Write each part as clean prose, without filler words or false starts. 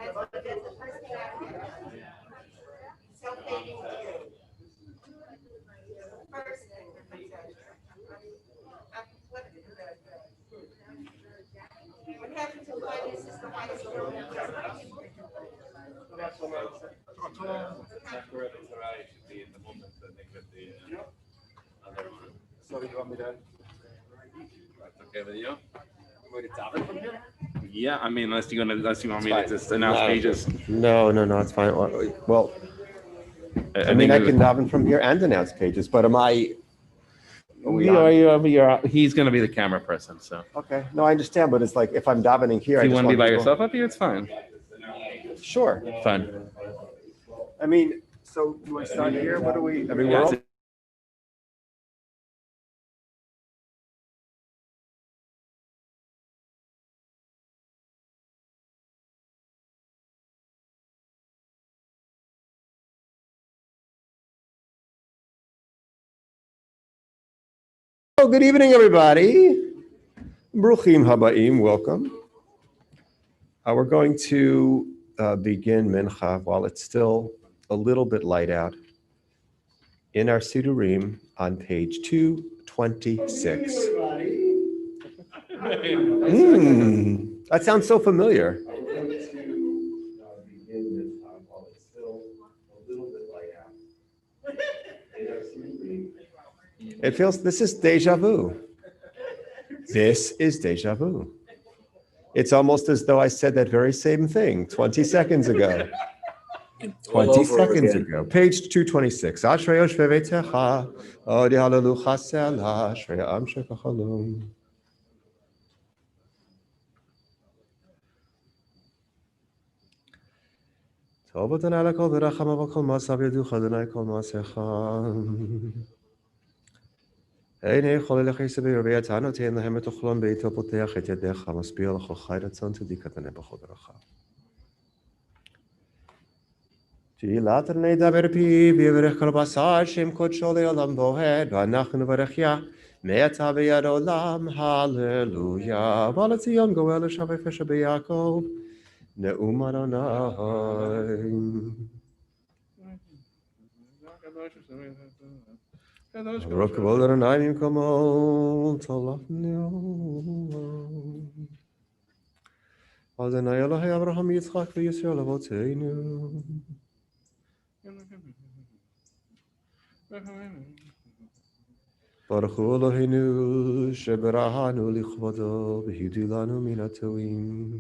So you want me to? Okay with you? Would it daven from here? Yeah, I mean, unless you want me Fine. to just announce No. pages. No, it's fine. Well, I mean, I can daven from here and announce pages, but am I? Are we on? He's going to be the camera person, so. Okay. No, I understand, but it's like if I'm davening here, If I you just want to be by go- yourself up here, it's fine. Sure. Fine. I mean, so do I start here? What do we? I mean, Yeah, we're all. Oh, good evening, everybody. Bruchim habaim, welcome. We're going to begin Mincha while it's still a little bit light out in our Sidurim on page 226. That sounds so familiar. It feels, this is deja vu. This is deja vu. It's almost as though I said that very same thing 20 seconds ago. 20 seconds ago. Page 226. Ashrei yoshvei beitecha, odi halalu chasela, ashrei am shekachalum. Tov Adonai lekol v'rachamav kol ma'asav yaducha Adonai kol ma'asecha. Einei chol elechei sebei rabei atano tein lehem et ochlon beito poteach et yadecha maspil l'chol chai ratzon tzedika tanei b'chol v'racha. תהילת אדוני דבר פיו ויברך כל בשר שם קודשו לעולם ועד ואנחנו נברכיה מעתה ועד עולם הללויה בא לציון גואל לשב יפשע ביעקב נאום אדוני ברוך כבוד אדוני ממקומו צלחנו אדוני אלוהי אברהם יצחק וישראל אבותינו ברוך הוא אלוהינו שבראנו לכבודו והגדיל לנו מן הטועים.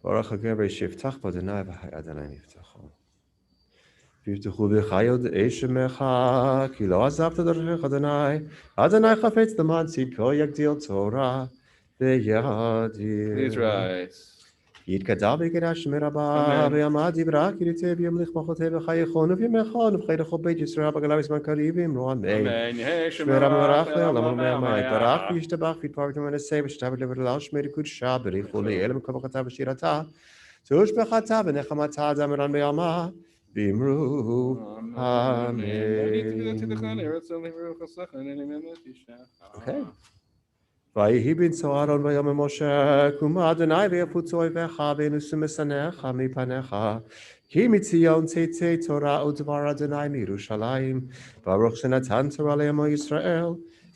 ברוך הגבר שיפתח באדוני ואדוני יפתחו. ויפתחו בך יודעי שמך כי לא עזבת דרכך אדוני. אדוני חפץ למען צדקו יגדיל תורה ויאדיר. יתגדל בקדש מרבה ויעמד דברה כי ניתן וימליך מלכותי וחייכון ובימיכון ובחייך בית ישראל בגלה בזמן קריב ואמרו אמן. שמר המברך לעולם ומעמד יתברך וישתבח ויתפארת ומנסה ושתבת לבדלה ושמר קודשה בריחו לאל מקומך ושירתה תושבחתה ונחמתה זמרן בימה ואמרו אמן. Okay. ויהי בנשוא אהרון ויאמר משה קומה אדוני ויפוצו אויביך וינוסו משנאיך מפניך כי מציון תצא תורה ודבר אדוני מירושלים ברוך שנתן תורה לעמו ישראל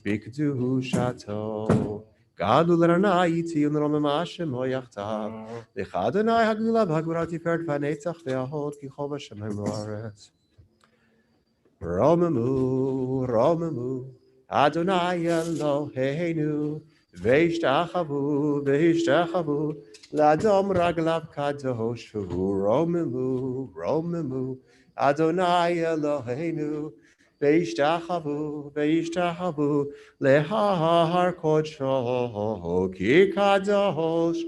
בקדושתו גדול אדוני ציון רוממה שמו יחדיו לך אדוני הגדולה והגבורה תפארת והנצח וההוד כי חוב השמיים בארץ רוממו אדוני אלוהינו וישתחוו לאדום רגליו קדוש והוא רוממו אדוני אלוהינו וישתחוו להר קודשו כי קדוש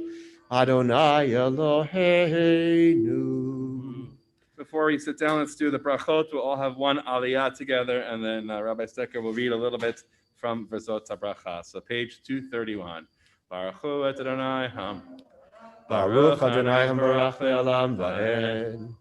אדוני אלוהינו. Before we sit down, let's do the brachot. We'll all have one aliyah together, and then Rabbi Stecker will read a little bit from Verzot HaBracha. So page 231. Baruch Hu et Adonai Ham. Baruch Adonai Ham Barach Le'olam Va'ed.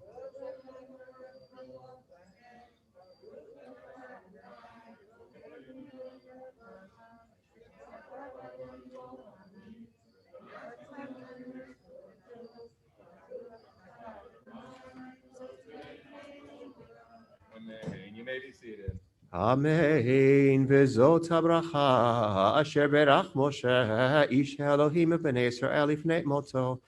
Amen. Vezot habracha asher berach Moshe ish Elohim b'nei Yisrael ifnei moto.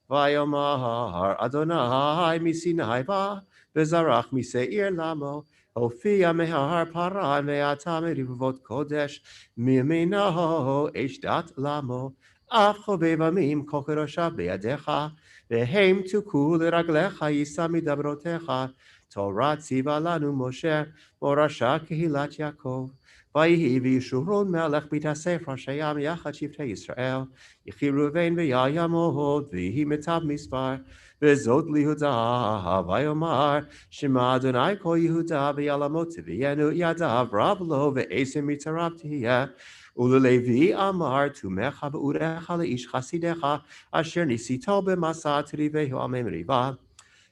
Vayomar Adonai misinai ba vezarach miseir lamo. Hofia mehar paran ve'ata merivot kodesh miminaho eshdat lamo. Af chovei vamim kocheroshav beyadecha vehem tuku l'raglecha yisa midabrotecha. Torah tziva lanu Moshe Morasha Kehilat Yaakov. Vayihi v'Yishuron melech b'tasef Rashayam yachad Shivtei Yisrael. Yechi Ruvain v'Yayamod v'Hi metav mispar. V'zot lihuda v'Yomar Shema Adonai kol Yehuda v'Yalamot v'Yenu yadav rab lo v'Esim mitarav tihiyah. Ulelevi amar tumecha b'urecha leish chasidecha asher nisito b'masa trivehu amem riva.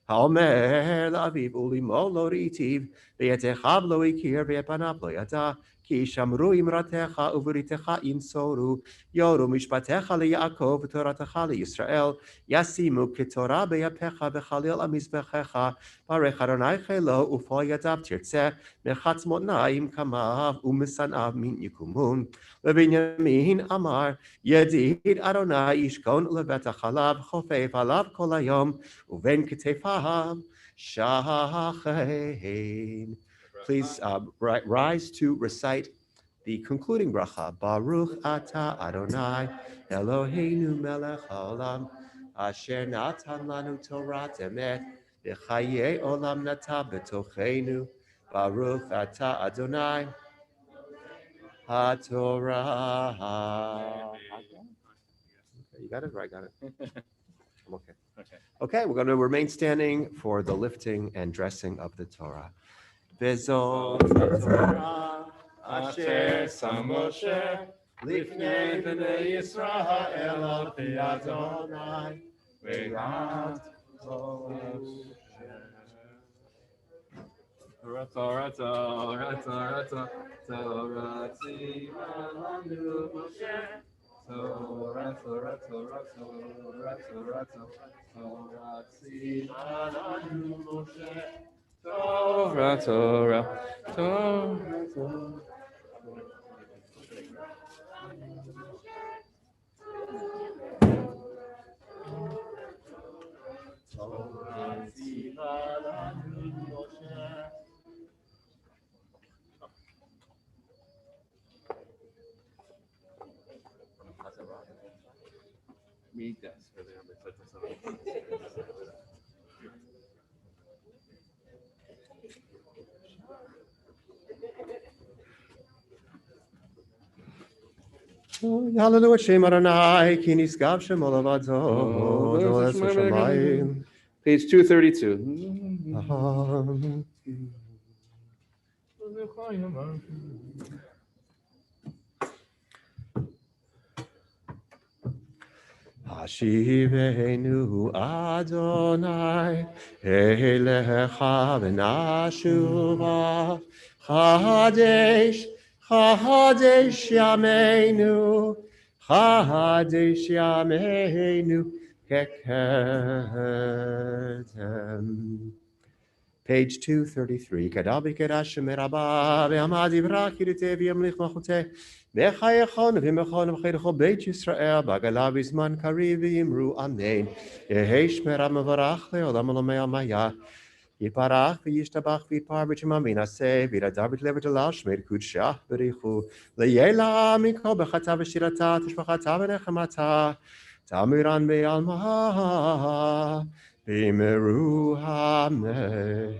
Haomer לאביו ולאמו לא ראיתיו, ויתכיו לא הכיר ופניו לא ידע, כי שמרו אמרתך ובריתך ינצורו, יורו משפטיך ליעקב ותורתך לישראל, ישימו כתורה ביפיך וחליל על מזבחך, ברך אדוני חילו ופועל ידיו תרצה, מחץ מותניים קמיו ומשנאיו מן יקומון. ובנימין אמר, ידיד אדוני ישכון לבטח עליו, חופף עליו כל היום, ובין כתפיו shachain. Please rise to recite the concluding bracha. Baruch atah Adonai Eloheinu melech haolam asher natan lanu Torat emet v'chayei olam nata b'tochenu. Baruch atah Adonai HaTorah. You got it? Right, got it. I'm okay. Okay, we're going to remain standing for the lifting and dressing of the Torah. Bezot Torah asher sam Moshe lifnei b'nei Yisrael al pi Adonai ve'at Torah tziva lanu Moshe. Torah tziva lanu Moshe. Torah. Hallelujah, Shem Adonai, ki niskav Shem olavado, doles v'shamayim. Page 232. Hashivenu Adonai elecha v'nashuva Chadesh Yameinu keketem. Page 233. Kadavi kedashim merabah ve'amadi v'rakirite v'yamlich machuteh v'chayechon v'mechon v'chayrecho beit Yisrael b'agalav bizman kariv v'yimru amen. Yehesh meram v'varach le'olam olamei amaya. Yiparach v'yishtabach v'yipar b'shemam v'yinaseh v'yidadav b'tlev v'telal shmeir kudshah v'richu le'yela mikol b'chata v'shirata tishvachata v'nechemata tamiran ve'alma. Bimeru Amen.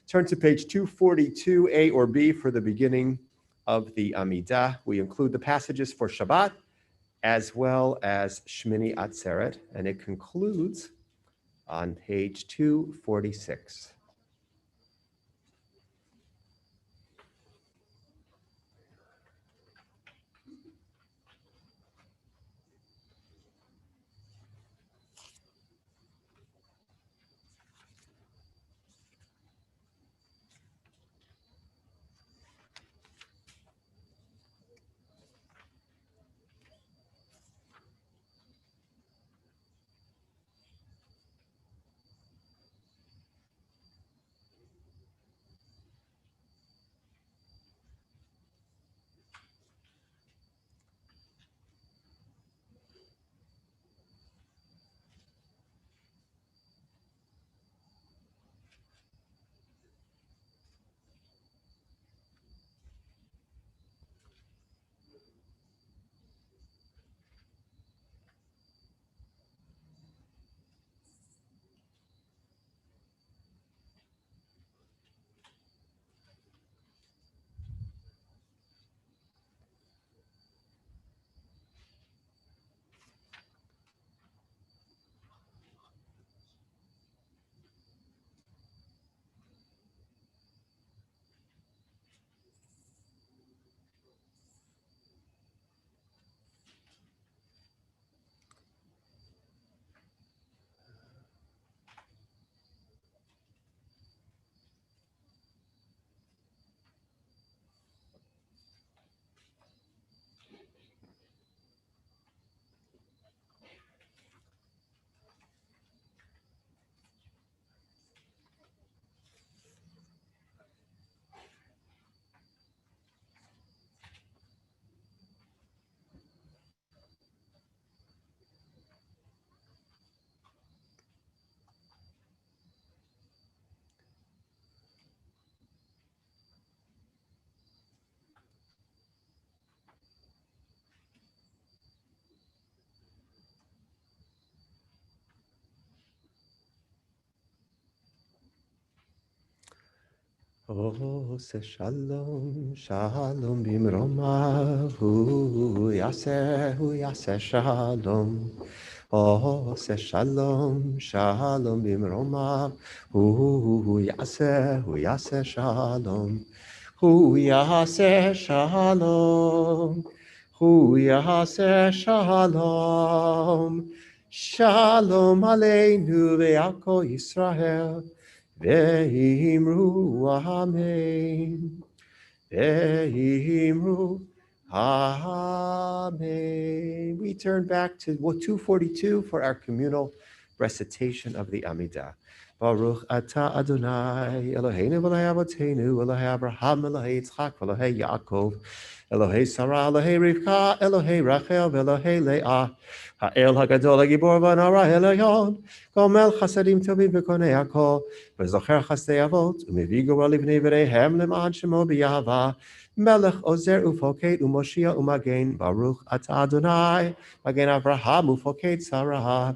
Turn to page 242, A or B, for the beginning of the Amidah. We include the passages for Shabbat as well as Shmini Atzeret, and it concludes on page 246. עושה שלום, שלום במרומיו, הוא יעשה שלום. עושה שלום, שלום במרומיו, הוא יעשה שלום. הוא יעשה שלום, הוא יעשה שלום. שלום עלינו ועל כל ישראל. Ve'imru amen. Ve'imru amen. We turn back to 242 for our communal recitation of the Amidah. Baruch atah Adonai, Eloheinu v'Elohei Avotenu, Elohei Abraham, Elohei Yitzchak, Elohei Yaakov, Elohei Sarah, Elohei Rivka, Elohei Rachel, Elohei Leah, Ha'el HaGadol HaGibor v'Nara Elyon, Gomel Chasadim Tovim v'Konei HaKol, וזוכר חסדי אבות, ומביא גורל לבני בניהם למען שמו ביהבה, מלך עוזר ופוקד ומושיע ומגן, ברוך אתה אדוני, מגן אברהם ופוקד שרה.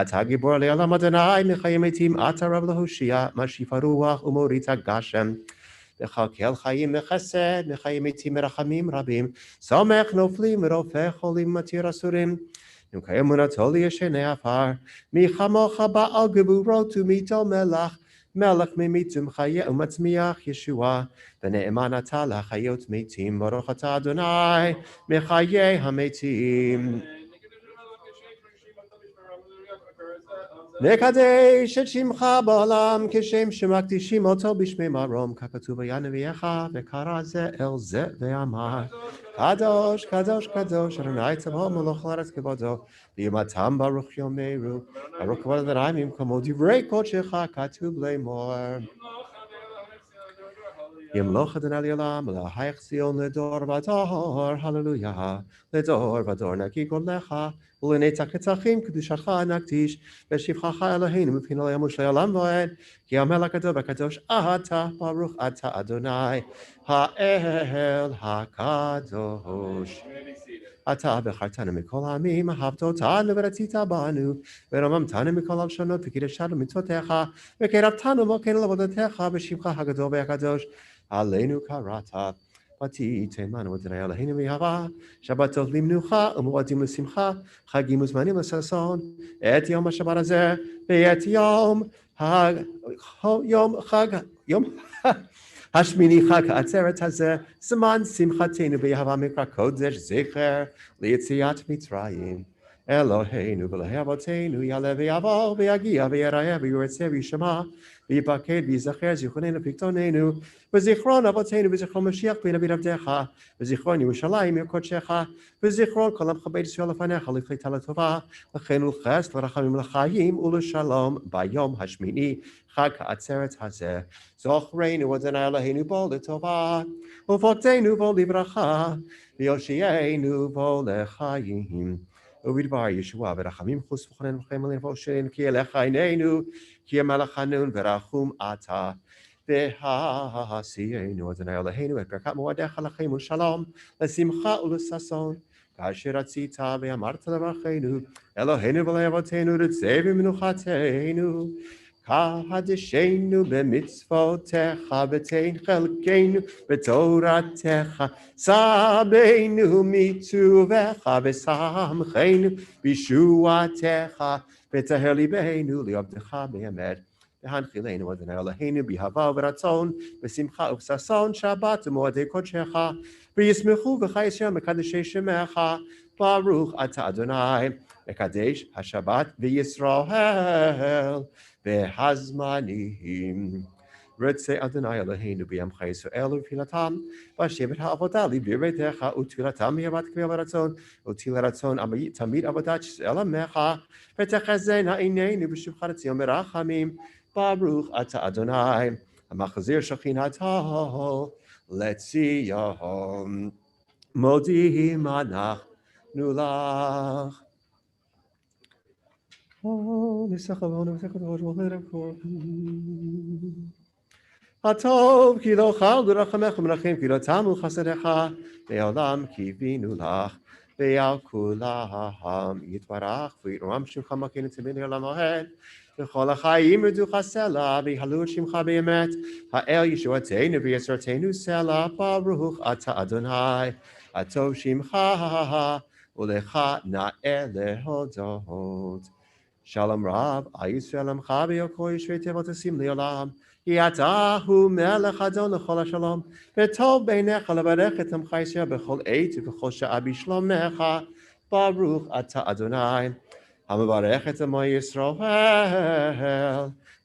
אתה גיבור לעולם אדוני, מחיים מתים אתה רב להושיע, משיף הרוח ומוריד הגשם. מכלכל חיים מחסד, מחיים מתים מרחמים רבים, סומך נופלים ורופא חולים מתיר אסורים. ומקיים אמונתו לישני עפר, מי כמוך בעל גבורות ומיתו מלך, מלך ממיתים חיה ומצמיח ישועה, ונאמן אתה לחיות מתים, ברוך אתה אדוני מחיי המתים. נקדש את שמך בעולם כשם שמקדישים אותו בשמי מרום, ככתוב היה נביאך וקרא זה אל זה ואמר, קדוש קדוש קדוש אדוני צבאות מלך הארץ כבודו, ויומתם ברוך יאמרו, ברוך כבוד אדוני ממקומו, דברי קודשך כתוב לאמור. ימלוך אדוני לעולם, ולהייך ציון לדור ודור, הללויה, לדור ודור נקי קולך, ולנצח נצחים קדושתך נקדיש, ושבחך אלוהינו מפני ימוש לעולם ועד, כי המלך הגדול והקדוש אתה, ברוך אתה אדוני, האל הקדוש. אתה בחרתנו מכל העמים, אהבת אותנו ורצית בנו, ורוממתנו מכל הלשונות וקידשנו מצוותיך, וקרבתנו מלכנו לעבודתך, בשמך הגדול והקדוש, עלינו קראת. ותיתן לנו אדוני אלוהינו מאהבה, שבתות למנוחה ומועדים לשמחה, חגים וזמנים לששון, את יום השבת הזה ואת יום השמיני חג העצרת הזה, זמן שמחתנו באהבה מקרא קודש, זכר ליציאת מצרים. אלוהינו ואלוהי אבותינו יעלה ויבוא ויגיע ויראה וירצה וישמע ויפקד ויזכר זיכרוננו ופקדוננו וזיכרון אבותינו וזיכרון משיח בן דוד עבדך וזיכרון ירושלים עיר קודשך וזיכרון כל עמך בית ישראל לפניך לפליטה לטובה לכן ולחסד ורחמים לחיים ולשלום ביום השמיני חג העצרת הזה. זוכרנו אדוני אלוהינו בו לטובה ופקדנו בו לברכה ויושיענו בו לחיים. ובדבר ישועה ורחמים חוס וחנן וחמל לבושן, כי אליך עינינו, כי המלך חנון ורחום אתה. והעשיינו אדוני אלוהינו את ברכת מועדיך לחיים ולשלום, לשמחה ולששון, כאשר רצית ואמרת לברכנו, אלוהינו ולאבותינו רצה במנוחתנו. קדשנו במצוותיך ותן חלקנו בתורתך, סבנו מטובך ושמחנו בישועתך, וטהר ליבנו לעבדך באמת. והנחילנו אדוני אלוהינו באהבה וברצון, בשמחה ובששון, שבת ומועדי קודשך, וישמחו בך ישראל מקדשי שמך, ברוך אתה אדוני, מקדש השבת וישראל. והזמנים. רוצה אדוני אלוהינו בימך ישראל ובתפילתם, והשבת העבודה לביר ביתך, ותפילתם מאהבת כמיהה ורצון, ותהי לרצון תמיד עבודת ישראל עמך, ותחזינה עינינו בשובך לציון ברחמים, ברוך אתה אדוני, המחזיר שכינתו לציון. מודים אנחנו לך. הטוב כי לא חל ברחמך ומנחם כי לא תמו חסדיך, לעולם קיווינו לך. ועל כולם יתברך ויתרום שמך מלכנו תמיד לעולם ועד. וכל החיים ירדוך סלע ויהללו את שמך באמת. האל ישועתנו ויצרתנו סלע ברוך אתה אדוני. הטוב שמך ולך נאה להודות. שלום רב, ישראל עמך וכל יושבי תיבות תשים לעולם. כי אתה הוא מלך אדון לכל השלום, וטוב בעיניך לברך את עמך ישראל בכל עת ובכל שעה בשלומך. ברוך אתה אדוני, המברך את עמו ישראל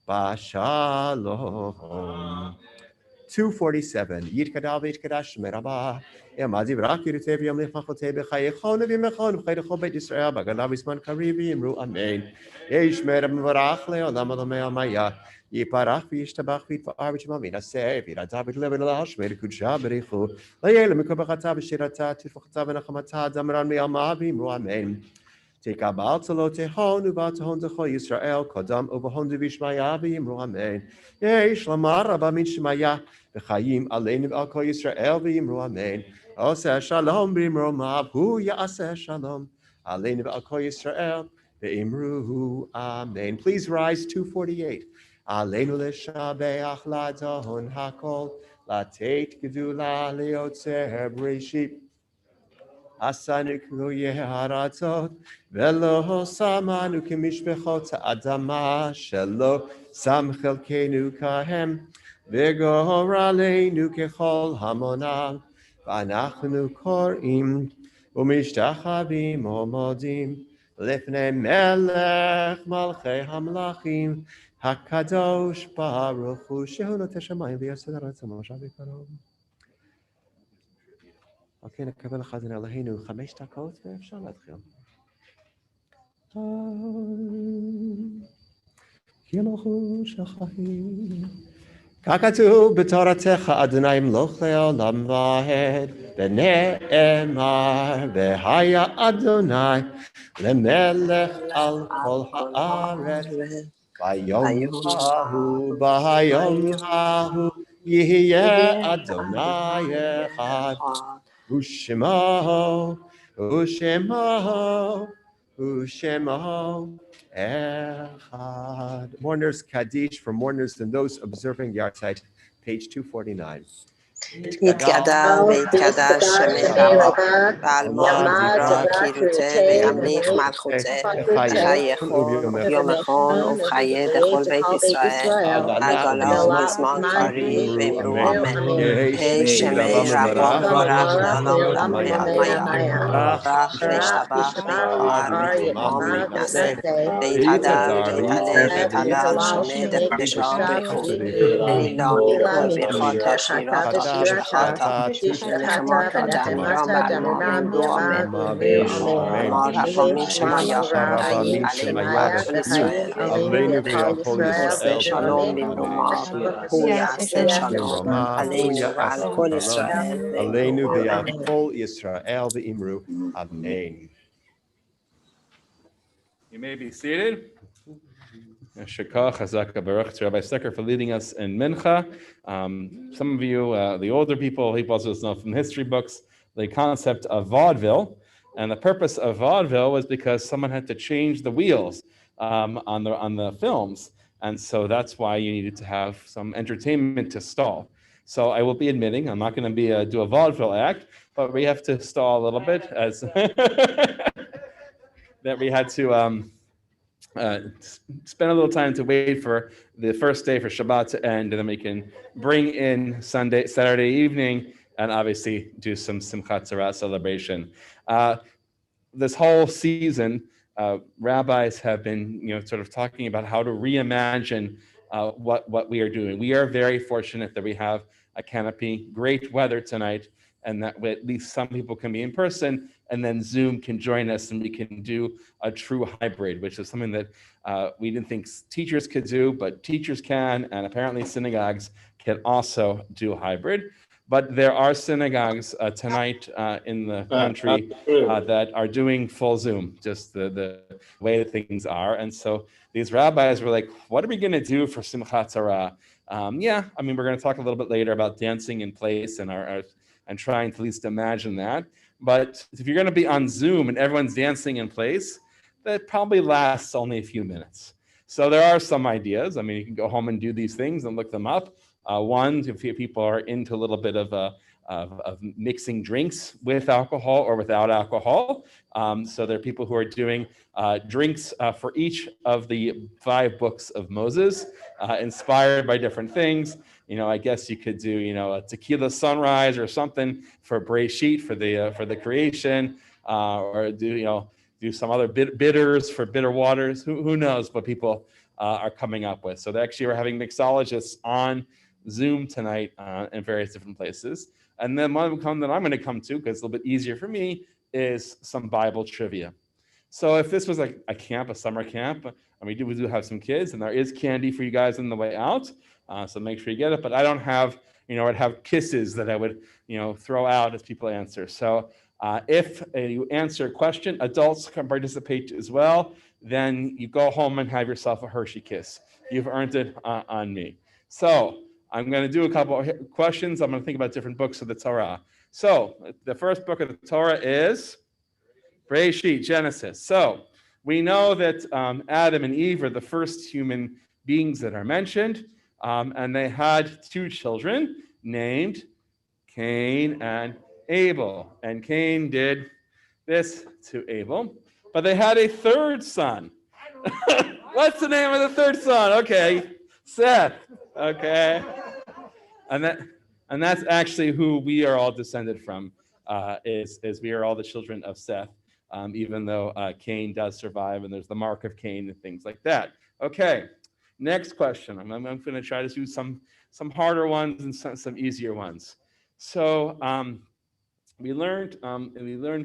בשלום. 247, יתגדל ויתקדש שמי רבה. יעמד יברח ירצה וימליך מלכותי בחייכון ובימיכון ובחיי לכל בית ישראל בגדול בזמן קריב ויאמרו אמן. ישמר המברך לעולם עולמי עלמיה. יפרח וישתבח ויתפאר ושמו וינשא וירדה ותלווה להשמי לקודשה בריחו. לילה מקובחתה ושירתה תפוחתה ונחמתה דמרן מעלמה ויאמרו אמן. תקבל צלותיהון ובתהון דכל ישראל קודם ובהון דבשמיה ויאמרו אמן. יש לומר רבה מן שמיה וחיים עלינו ועל כל ישראל ויאמרו אמן. עושה שלום במרומיו הוא יעשה שלום עלינו ועל כל ישראל ואמרו אמן. Please rise 248. עלינו לשבח לאדון הכל לתת גדולה ליוצר בראשית. עשנו כגויי הארצות ולא שמנו כמשפחות האדמה שלא שם חלקנו כהם וגורלנו ככל המונם ואנחנו קוראים ומשתחווים ומודים לפני מלך מלכי המלכים הקדוש ברוך הוא שהוא נוטה שמיים ויסד ארץ ומושב בקרוב. אוקיי, נקבל אחד מן אלוהינו 5 דקות ואפשר להתחיל. כי המלכות שלך היא. כך כתוב בתורתך אדוני ימלוך לעולם ועד ונאמר והיה אדוני למלך על כל הארץ ביום ההוא יהיה אדוני אחד ושמו echad. Mourners Kaddish for mourners and those observing Yartzeit, page 249. יתגדל ויתקדש שמי רבה ועלמוד יברא קירותה וימליך מלכותה בחייכון יומכון ובחיי דכל בית ישראל עגלה ובזמן קריב ואמרו אמן. היי שמי רבה מברך לעולם עלמיה ברך להשתבח ויתפאר ויתרום ויתנשא ויתהדר ויתהלל שמי דקדושה בריחו לעילם וברכות השמירות משפחתה נחמות אדם רם בעלמם ואמן. אמר הפעמים שמיה נעים עלינו כל ישראל עושה שלום במרומיו הוא יעשה שלום עלינו ועל כל ישראל עלינו ועל כל ישראל ואמרו אמן. You may be seated. Shekach Hazaka Baruch to Rabbi Stecker for leading us in Mincha. Some of you, the older people also know from history books, the concept of vaudeville. And the purpose of vaudeville was because someone had to change the wheels on the films. And so that's why you needed to have some entertainment to stall. So I will be admitting, I'm not going to do a vaudeville act, but we have to stall a little bit as that we had to spend a little time to wait for the first day for Shabbat to end, and then we can bring in Saturday evening, and obviously do some Simchat Torah celebration. This whole season, rabbis have been, sort of talking about how to reimagine what we are doing. We are very fortunate that we have a canopy, great weather tonight, and that at least some people can be in person, and then Zoom can join us, and we can do a true hybrid, which is something that we didn't think teachers could do, but teachers can, and apparently synagogues can also do hybrid. But there are synagogues tonight in the country that are doing full Zoom, just the way that things are. And so these rabbis were like, what are we going to do for Simchat Torah? We're going to talk a little bit later about dancing in place and trying to at least imagine that. But if you're going to be on Zoom and everyone's dancing in place, that probably lasts only a few minutes. So there are some ideas. I mean, you can go home and do these things and look them up. One, if people are into a little bit of mixing drinks with alcohol or without alcohol. So there are people who are doing drinks for each of the 5 books of Moses, inspired by different things. I guess you could do, a tequila sunrise or something for Bereshit, for the creation, or do some other bitters for bitter waters. Who knows what people are coming up with. So actually we're having mixologists on Zoom tonight in various different places. And then one that I'm going to come to, because it's a little bit easier for me, is some Bible trivia. So if this was like a camp, a summer camp, and we do have some kids, and there is candy for you guys on the way out, so make sure you get it. But I don't have, I'd have kisses that I would, throw out as people answer. So if you answer a question, adults can participate as well. Then you go home and have yourself a Hershey kiss. You've earned it on me. So I'm going to do a couple of questions. I'm going to think about different books of the Torah. So the first book of the Torah is Bereshit, Genesis. So we know that Adam and Eve are the first human beings that are mentioned, and they had 2 children named Cain and Abel. And Cain did this to Abel, but they had a 3rd son. What's the name of the 3rd son? Okay, Seth. Okay, and that's actually who we are all descended from. Is we are all the children of Seth, even though Cain does survive, and there's the mark of Cain and things like that. Okay, next question. I'm going to try to do some harder ones and some easier ones. So we learned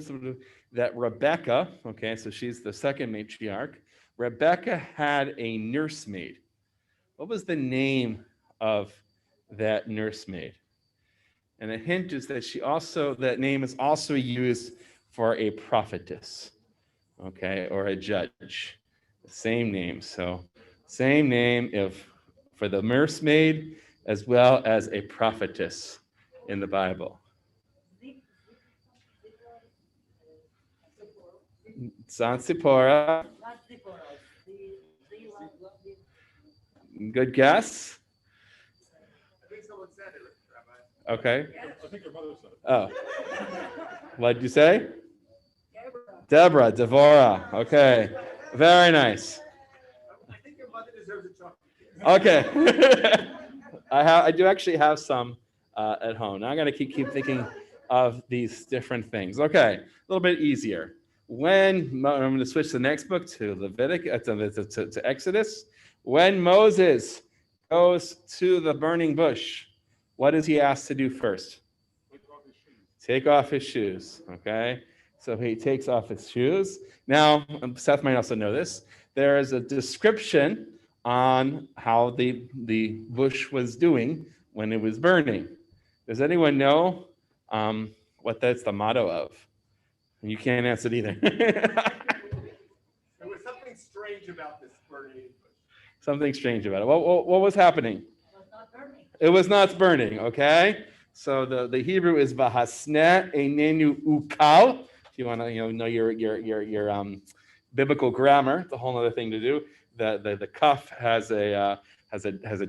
sort of that Rebecca. Okay, so she's the second matriarch. Rebecca had a nursemaid. What was the name of that nursemaid? And a hint is that that name is also used for a prophetess, okay, or a judge. Same name. So same name for the nursemaid as well as a prophetess in the Bible. It's not Zipporah. Good guess. I think someone said it, Rabbi. Okay. I think your mother said it. Oh. What did you say? Deborah. Okay. Very nice. I think your mother deserves a chocolate. Okay. I do actually have some at home. Now I'm going to keep thinking of these different things. Okay. A little bit easier. I'm going to switch the next book to Leviticus, to Exodus. When Moses goes to the burning bush, what is he asked to do first? Take off his shoes. Okay, so he takes off his shoes. Now, Seth might also know this. There is a description on how the bush was doing when it was burning. Does anyone know what that's the motto of? You can't answer it either. There was something strange about this burning. Something strange about it. What was happening? It was not burning, okay? So the Hebrew is v'hasneh einenu ukal. If you want to know your biblical grammar, it's a whole other thing to do. The kaf has a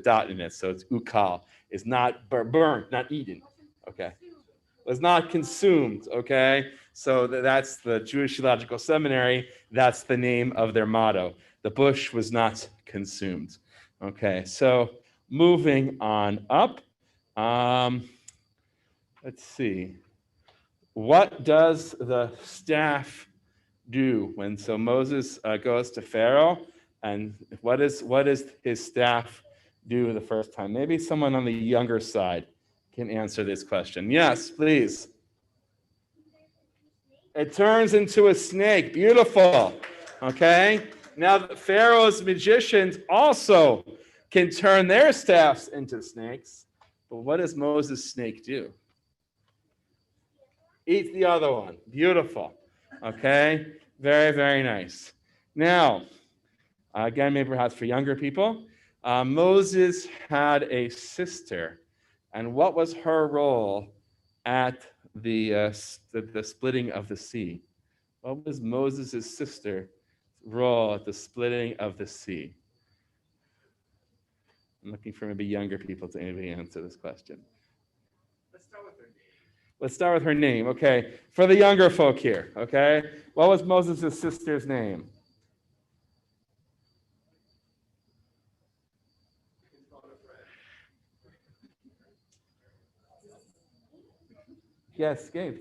dot in it, so it's ukal. It's not burned, not eaten, okay? Was not consumed, okay? So that's the Jewish Theological Seminary. That's the name of their motto. The bush was not consumed. Okay, so moving on up. Let's see. What does the staff do when Moses goes to Pharaoh? And what is his staff do the first time? Maybe someone on the younger side can answer this question. Yes, please. It turns into a snake. Beautiful. Okay. Now, Pharaoh's magicians also can turn their staffs into snakes. But what does Moses' snake do? Eat the other one. Beautiful. Okay. Very, very nice. Now, again, maybe perhaps for younger people, Moses had a sister. And what was her role at the splitting of the sea? What was Moses' sister's role at the splitting of the sea? I'm looking for maybe younger people to maybe answer this question. Let's start with her name. Okay, for the younger folk here. Okay, what was Moses' sister's name? Yes, Gabe.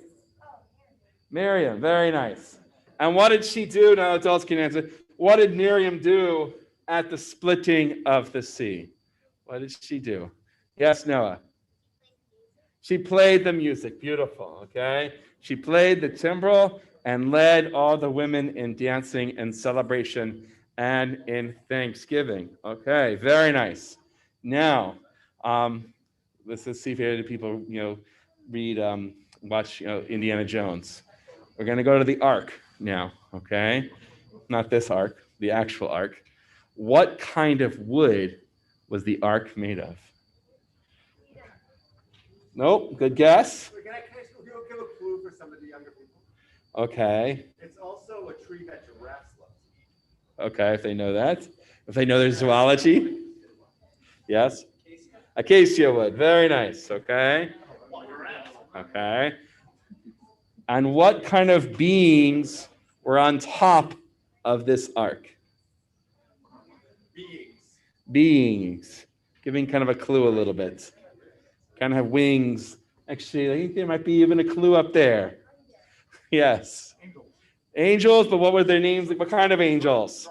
Miriam, very nice. And what did she do? Now adults can answer. What did Miriam do at the splitting of the sea? What did she do? Yes, Noah. She played the music. Beautiful, okay? She played the timbrel and led all the women in dancing and celebration and in thanksgiving. Okay, very nice. Now, let's see if any people, read, watch, Indiana Jones. We're going to go to the Ark now, okay? Not this Ark, the actual Ark. What kind of wood was the Ark made of? Nope, good guess. Can I give a clue for some of the younger people? Okay. It's also a tree that giraffes love. Okay, if they know that. If they know their zoology. Yes? Acacia wood. Very nice. Okay. Okay. And what kind of beings were on top of this ark? Beings. Giving kind of a clue a little bit. Kind of have wings. Actually, I think there might be even a clue up there. Yes. Angels, but what were their names? What kind of angels?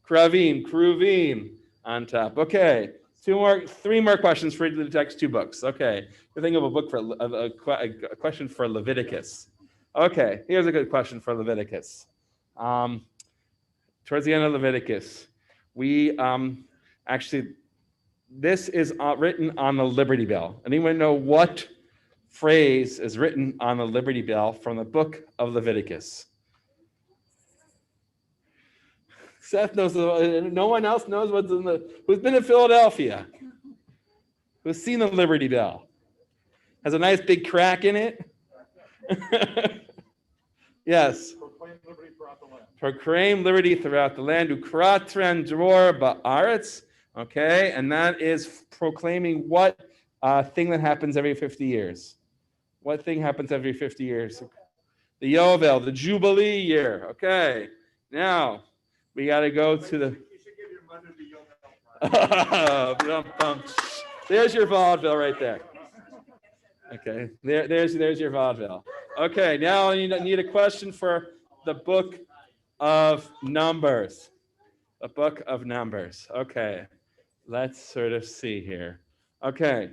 Kruvim on top. Okay. Three more questions for the text, 2 books. Okay. We're thinking of a book for a question for Leviticus. Okay. Here's a good question for Leviticus. Towards the end of Leviticus, we actually, this is written on the Liberty Bell. Anyone know what phrase is written on the Liberty Bell from the book of Leviticus? Seth knows. No one else knows what's in the. Who's been in Philadelphia? Who's seen the Liberty Bell? Has a nice big crack in it. Yes. Proclaim liberty throughout the land. Proclaim liberty throughout the land. Ukratren dror ba'aretz. Okay, and that is proclaiming what thing that happens every 50 years. What thing happens every 50 years? The Yovel, the Jubilee year. Okay, now we got to go to the. You should give your mother the Yovel. There's your vaudeville right there. Okay, there's your vaudeville. Okay, now I need a question for the book of Numbers. The book of Numbers. Okay, let's sort of see here. Okay,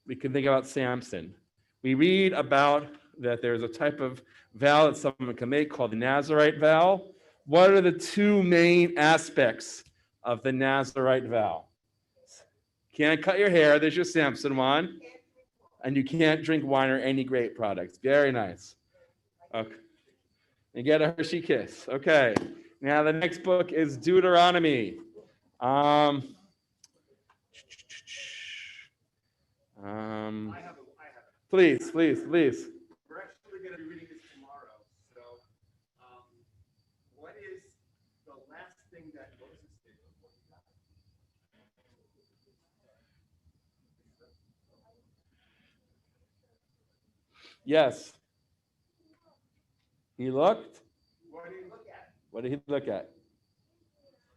we can think about Samson. We read about that there's a type of vow that someone can make called the Nazirite vow. What are the 2 main aspects of the Nazirite vow? Can't cut your hair. There's your Samson one. And you can't drink wine or any grape products. Very nice. Okay. You get a Hershey kiss. Okay. Now the next book is Deuteronomy. Please. We're actually going to be reading this tomorrow. So, what is the last thing that Moses did before he died? Yes. He looked. What did he look at? What did he look at?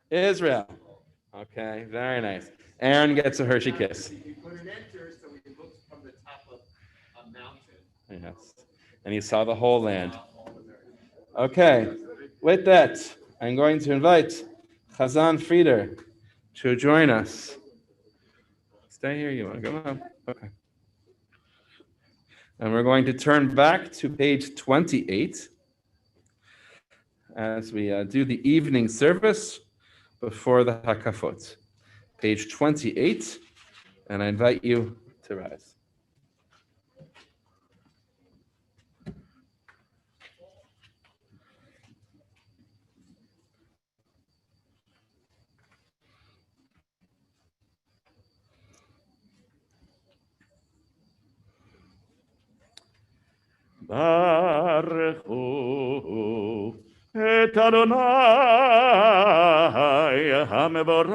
Israel. Okay, very nice. Aaron gets a Hershey kiss. He put an enter, so he looked from the top of a mountain. Yes. And he saw the whole land. Okay. With that, I'm going to invite Chazan Frieder to join us. Stay here. You want to go on? Okay. And we're going to turn back to page 28 as we do the evening service before the Hakafot. Page 28, and I invite you to rise. ברכו את אדוני המבורך.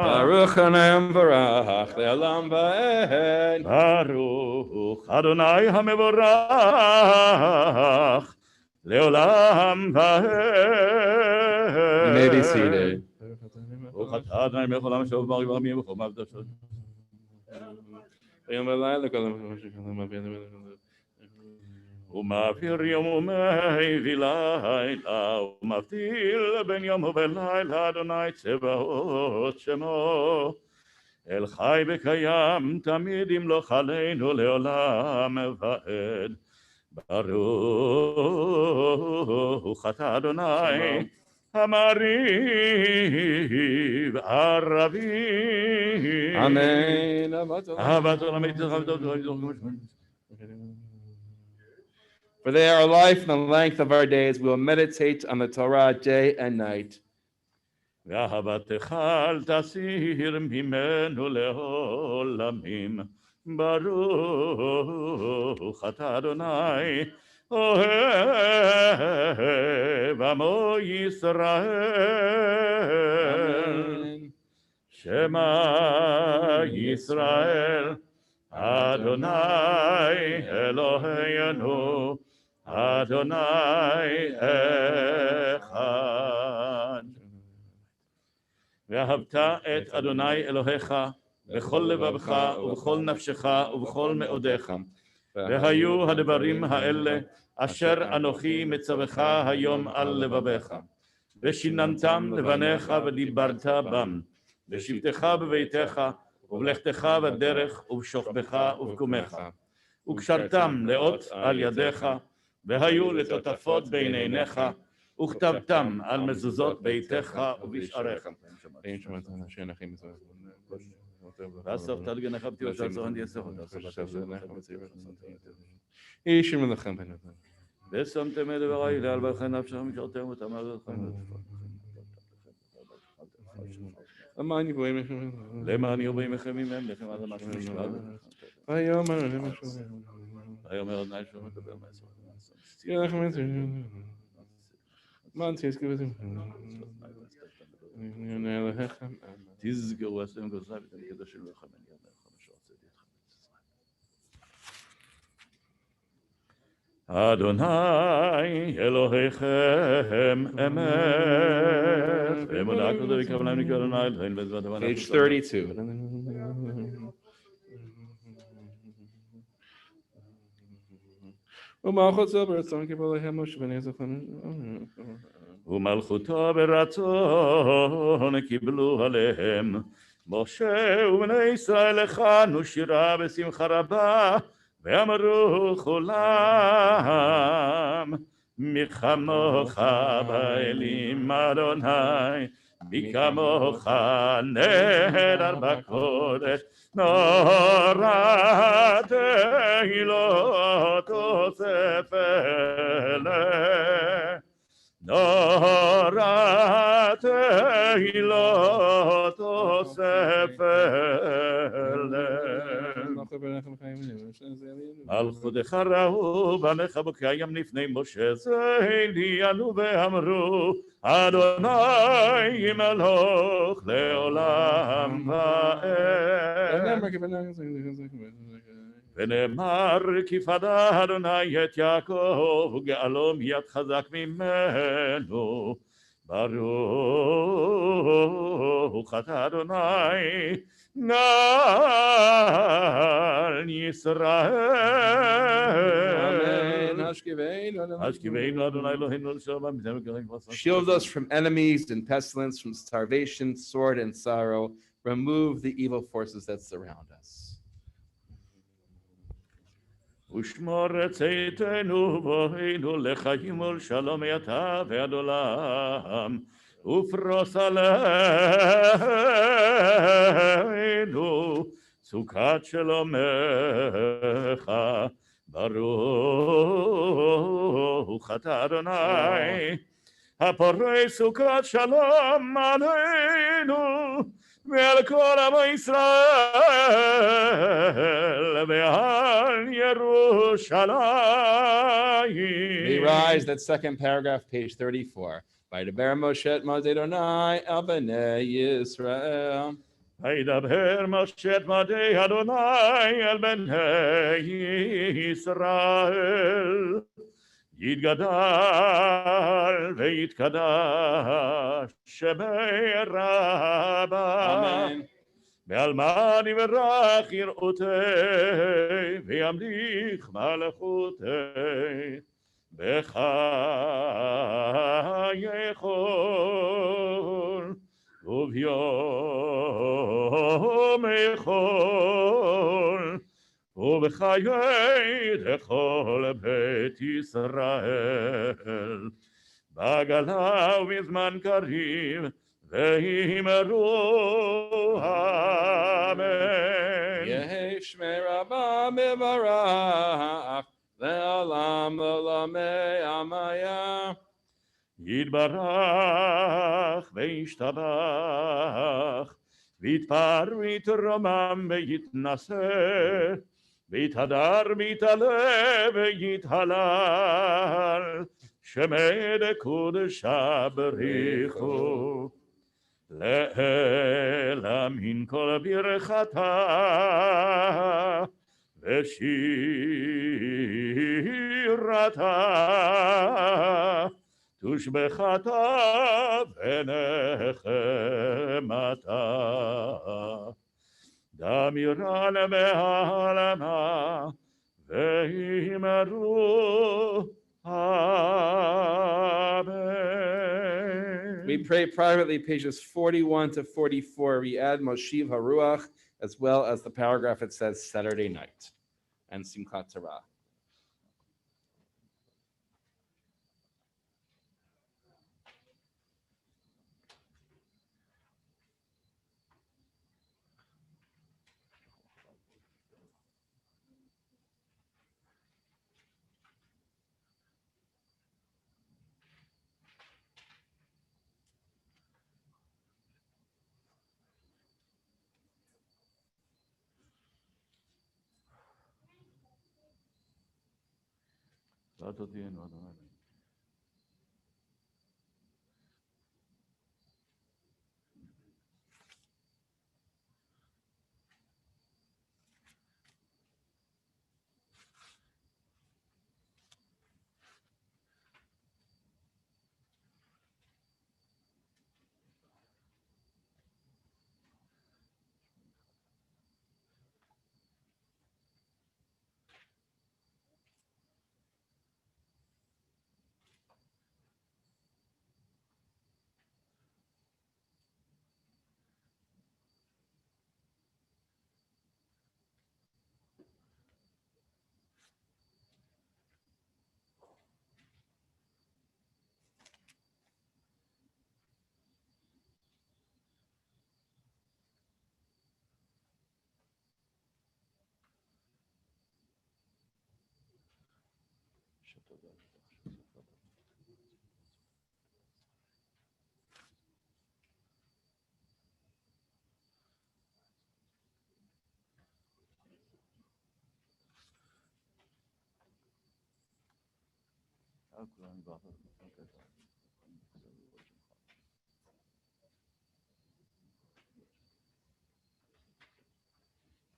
Baruch Hanam Barach Le'olam Va'ed. ברוך אדוני המבורך לעולם ועד. You may be seated. ברוך אתה אדוני מלך העולם אשר ברוך ברמים וכל מעבדתו. ומעביר יום ומביא לילה, ומבדיל בין יום ובין לילה, אדוני צבאות שמו. אל חי וקיים תמיד ימלוך עלינו לעולם ועד. ברוך אתה אדוני המריב ערבים. Amen. אהבת עולמי תכבדו. For they are life and the length of our days. We will meditate on the Torah day and night. ואהבתך אל תסיר ממנו לעולמים. ברוך אתה אדוני אוהב עמו ישראל. שמע ישראל אדוני אלוהינו אדוני אחד. ואהבת את אדוני אלוהיך בכל לבבך ובכל נפשך ובכל מאודיך. והיו הדברים האלה אשר אנוכי מצווך היום על לבביך. ושיננתם לבניך ודיברת בם. בשבתך בביתך ובלכתך בדרך ובשוכבך ובקומך. וקשרתם לאות על ידיך והיו לטוטפות בין עיניך. וכתבתם על מזוזות ביתך ובשעריך. ואספת על גנך בתיאור של זרון יסך אותה. ושמתם את דברי לעל ברכי נפשך משרתם אותם על ברכם. למען יבואי מכם ממם לכם עד המשהו נשמע. ויאמר אדוני שוב מדבר מעשר. תזכרו אתם גוזי ואתם קדושים לכם אני אומר לכם אשר הוצאתי אתכם מארץ מצרים. אדוני אלוהיכם אמת ואמונה כבודו ויקרב להם נקרא אדוני אלוהינו בעזרת דבר Page 32. ומלכותו ברצון קיבל להם משה בני זכרון. ומלכותו ברצון קיבלו עליהם משה ובני ישראל הכנו שירה בשמחה רבה ואמרו כולם מי כמוך באלים אדוני מי כמוך נהדר בקודש נורא תהילות אוסף אלה נורא תהילות אוסף אלה מלכותך ראו בניך בוקיים לפני משה זעינו ואמרו אדוני ימלוך לעולם ועד. ונאמר כי פדה אדוני את יעקב וגאלו מיד חזק ממנו. ברוך אתה אדוני נעל ישראל. השכיבנו אדוני אלוהינו לשלום. Shield us from enemies and pestilence, from starvation, sword, and sorrow. Remove the evil forces that surround us. ושמור את צאתנו בואנו לחיים ולשלום אתה ועד עולם ופרוס עלינו סוכת שלומך. ברוך אתה אדוני הפורש סוכת שלום עלינו ועל כל עמו ישראל ועל ירושלים. We rise, that second paragraph, page 34. וידבר משה את מדי אדוני אל בני ישראל. וידבר משה את מדי אדוני אל בני ישראל. יתגדל ויתקדש שמרבה. Amen. ועל מה נברך יראותי וימליך מלכותי בחייכון וביום יכול ובחיי דכל בית ישראל בגלה ובזמן קריב ואמרו אמן. יהי שמי רבה מברך לעולם לעולמי עמיה. יתברך וישתבח ויתפר ויתרומם ויתנשא ויתהדר ויתעלה ויתהלל שמי דקודשה בריחו לאלה מן כל ברכתה ושירתה תושבחתה ונחמתה דמירה למעלמה ואמרו Amen. We pray privately, pages 41 to 44. We add Moshiv Haruach, as well as the paragraph it says Saturday night and Simchat Torah. לא תודיענו, אדוני.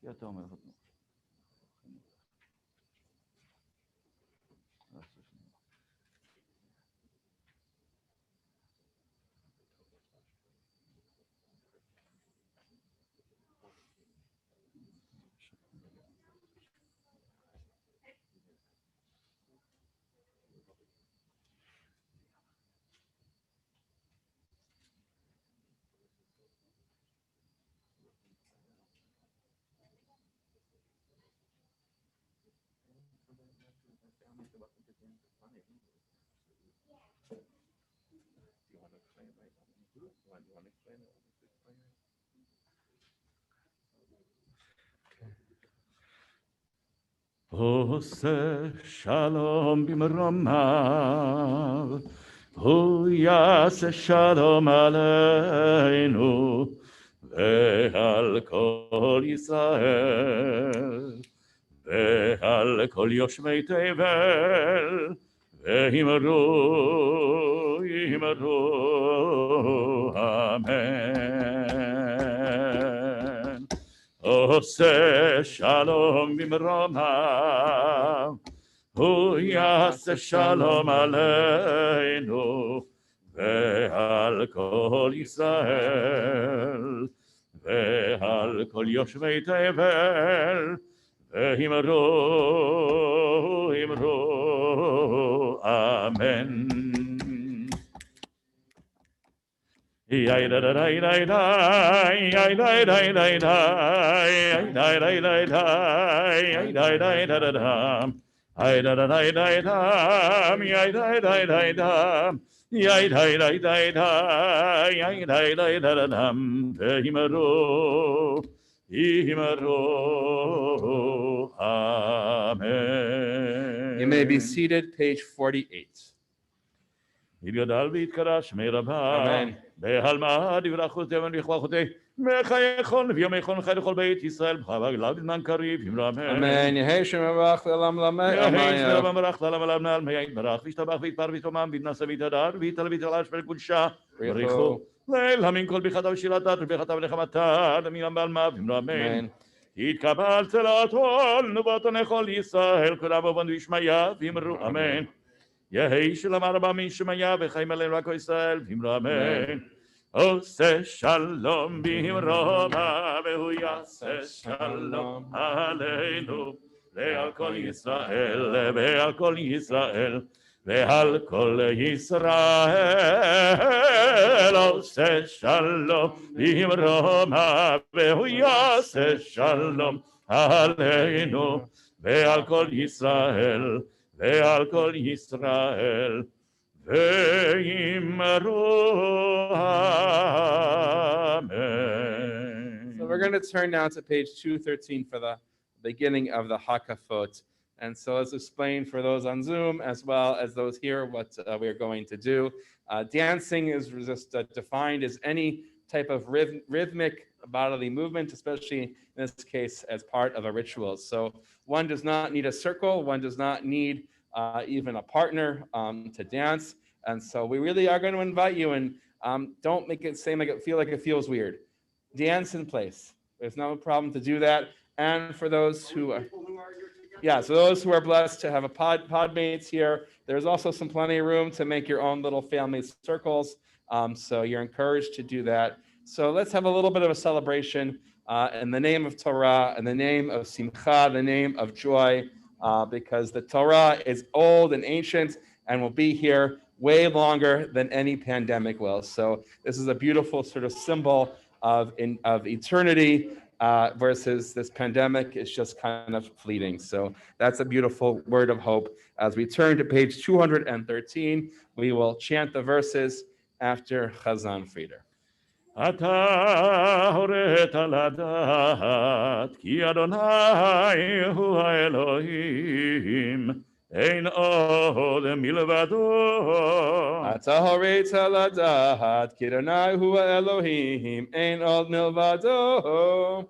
כי אתה אומר חתנו. עושה שלום במרומיו, הוא יעשה שלום עלינו, ועל כל ישראל, ועל כל יושבי תבל, ואמרו, אמרו, אמן. עושה שלום במרומיו, הוא יעשה שלום עלינו, ועל כל ישראל, ועל כל יושבי תבל, ואמרו, אמרו, אמן. Yay da da da da da, yay da da da da, yay da da da da, yay da da da da da, yay da da da da da, yay da da da da, yay da da da da, yay da da da da, Himaro, Himaro, Amen. You may be seated, page 48. יתגדל ויתקדש שמי רבה, אמן. בהלמה דברכותי וברכברכותי, מחייכון ויומייכון חי לכל בית ישראל, בחווה גדולה בזמן קריב, אמרו אמן. Amen. יהי שם מברך לעולם למי, יהי שם מברך לעולם לעולם לעולם, יתברך וישתבח ויתפאר ויתרומם, ויתנשא ויתהדר, ויתעלה ויתעלש ולקודשה, בריחו, ליל המין כל ברכתה ושירתה, וברכתה ונחמתה, למינם בעלמה, אמרו אמן. יתקבל צלתו, נבואתו לכל ישראל, כולם ובון וישמעיה, ואמרו אמן. יהי שלום רבה משמיה וחיים עלינו רק ישראל, ואמרו אמן. עושה שלום במרומיו, והוא יעשה שלום עלינו, ועל כל ישראל, ועל כל ישראל, ועל כל ישראל. עושה שלום במרומיו, והוא יעשה שלום עלינו, ועל כל ישראל, ועל כל ישראל, ואמרו אמן. So we're going to turn now to page 213 for the beginning of the Hakafot. And so let's explain for those on Zoom as well as those here what we are going to do. Dancing is just defined as any type of rhythmic bodily movement, especially in this case as part of a ritual. So one does not need a circle, one does not need even a partner to dance. And so we really are going to invite you, and don't make it seem like it feels weird. Dance in place. There's no problem to do that. And for those who are, so those who are blessed to have a pod mates here, there's also some plenty of room to make your own little family circles. So you're encouraged to do that. So let's have a little bit of a celebration in the name of Torah, in the name of Simcha, the name of joy, because the Torah is old and ancient and will be here way longer than any pandemic will. So this is a beautiful sort of symbol of eternity versus this pandemic is just kind of fleeting. So that's a beautiful word of hope. As we turn to page 213, we will chant the verses after Chazan Frieder. אתה הורית לדעת, כי אדוני הוא האלוהים, אין עוד מלבדו. אתה הורית לדעת, כי אדוני הוא האלוהים, אין עוד מלבדו.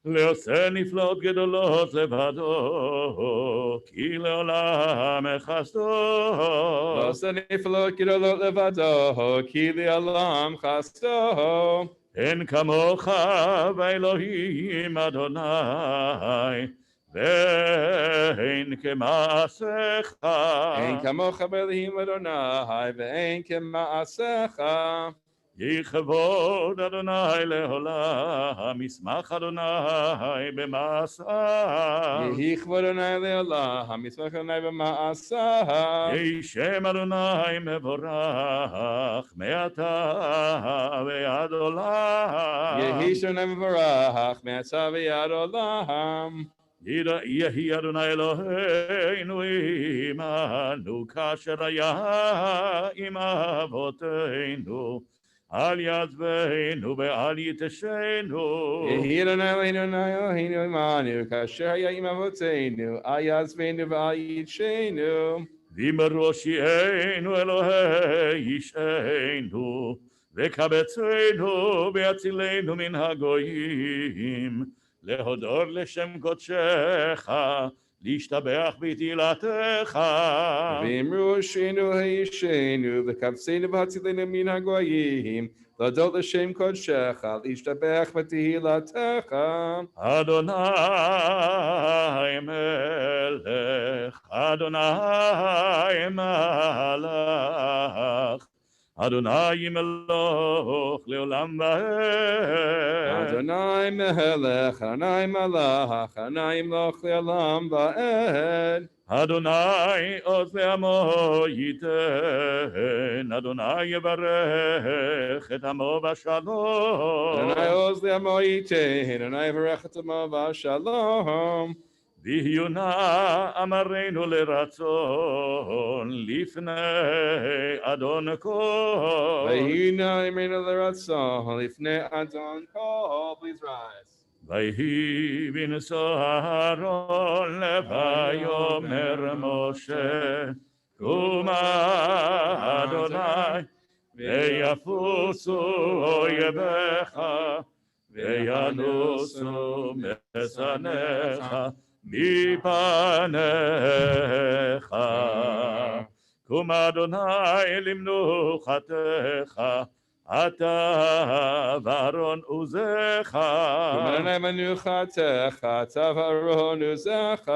לעושה נפלאות גדולות לבדו, כי לעולם חסדו. לעושה נפלאות גדולות לבדו, כי לעולם חסדו. אין כמוך באלוהים אדוני, ואין כמעשיך. אין כמוך באלוהים אדוני, ואין כמעשיך. יכבוד אדוני לעולם, ישמח אדוני במעשיו. יהי כבוד אדוני לעולם, ישמח אדוני במעשיו. יהי שם אדוני מבורך, מעתה ועד עולם. יהי שם אדוני מבורך, מעתה ועד עולם. יהי אדוני אלוהינו עמנו, כאשר היה עם אבותינו. על יעזבנו ואל יתשנו. יהי אדוני אלוהינו עמנו, כאשר היה עם אבותינו, אל יעזבנו ואל יתשנו. ואמרו הושיענו אלוהי אישנו, וקבצנו ויצילנו מן הגויים, להודות לשם קודשך, להשתבח בתהילתך. ואמרו הושיענו האישנו וקבצנו והצילנו מן הגויים, להודות לשם קודשך, להשתבח בתהילתך. אדוני מלך, אדוני מלך, אדוני מלוך לעולם ועד. אדוני מלך, אדוני מלך, אדוני מלוך לעולם ועד. אדוני עוז לעמו ייתן, אדוני יברך את עמו בשלום. אדוני עוז לעמו ייתן, אדוני יברך את עמו בשלום. ויהיו נא אמרנו לרצון לפני אדון כל. ויהי נא אמרנו לרצון לפני אדון כל. Please rise. ויהי בנשוא אהרון ויאמר משה קומה אדוני ויפוסו אויביך וינוסו משנאיך מפניך. קומה אדוני למנוחתך אתה ואהרון עוזך. קומה אדוני מנוחתך אתה ואהרון עוזך.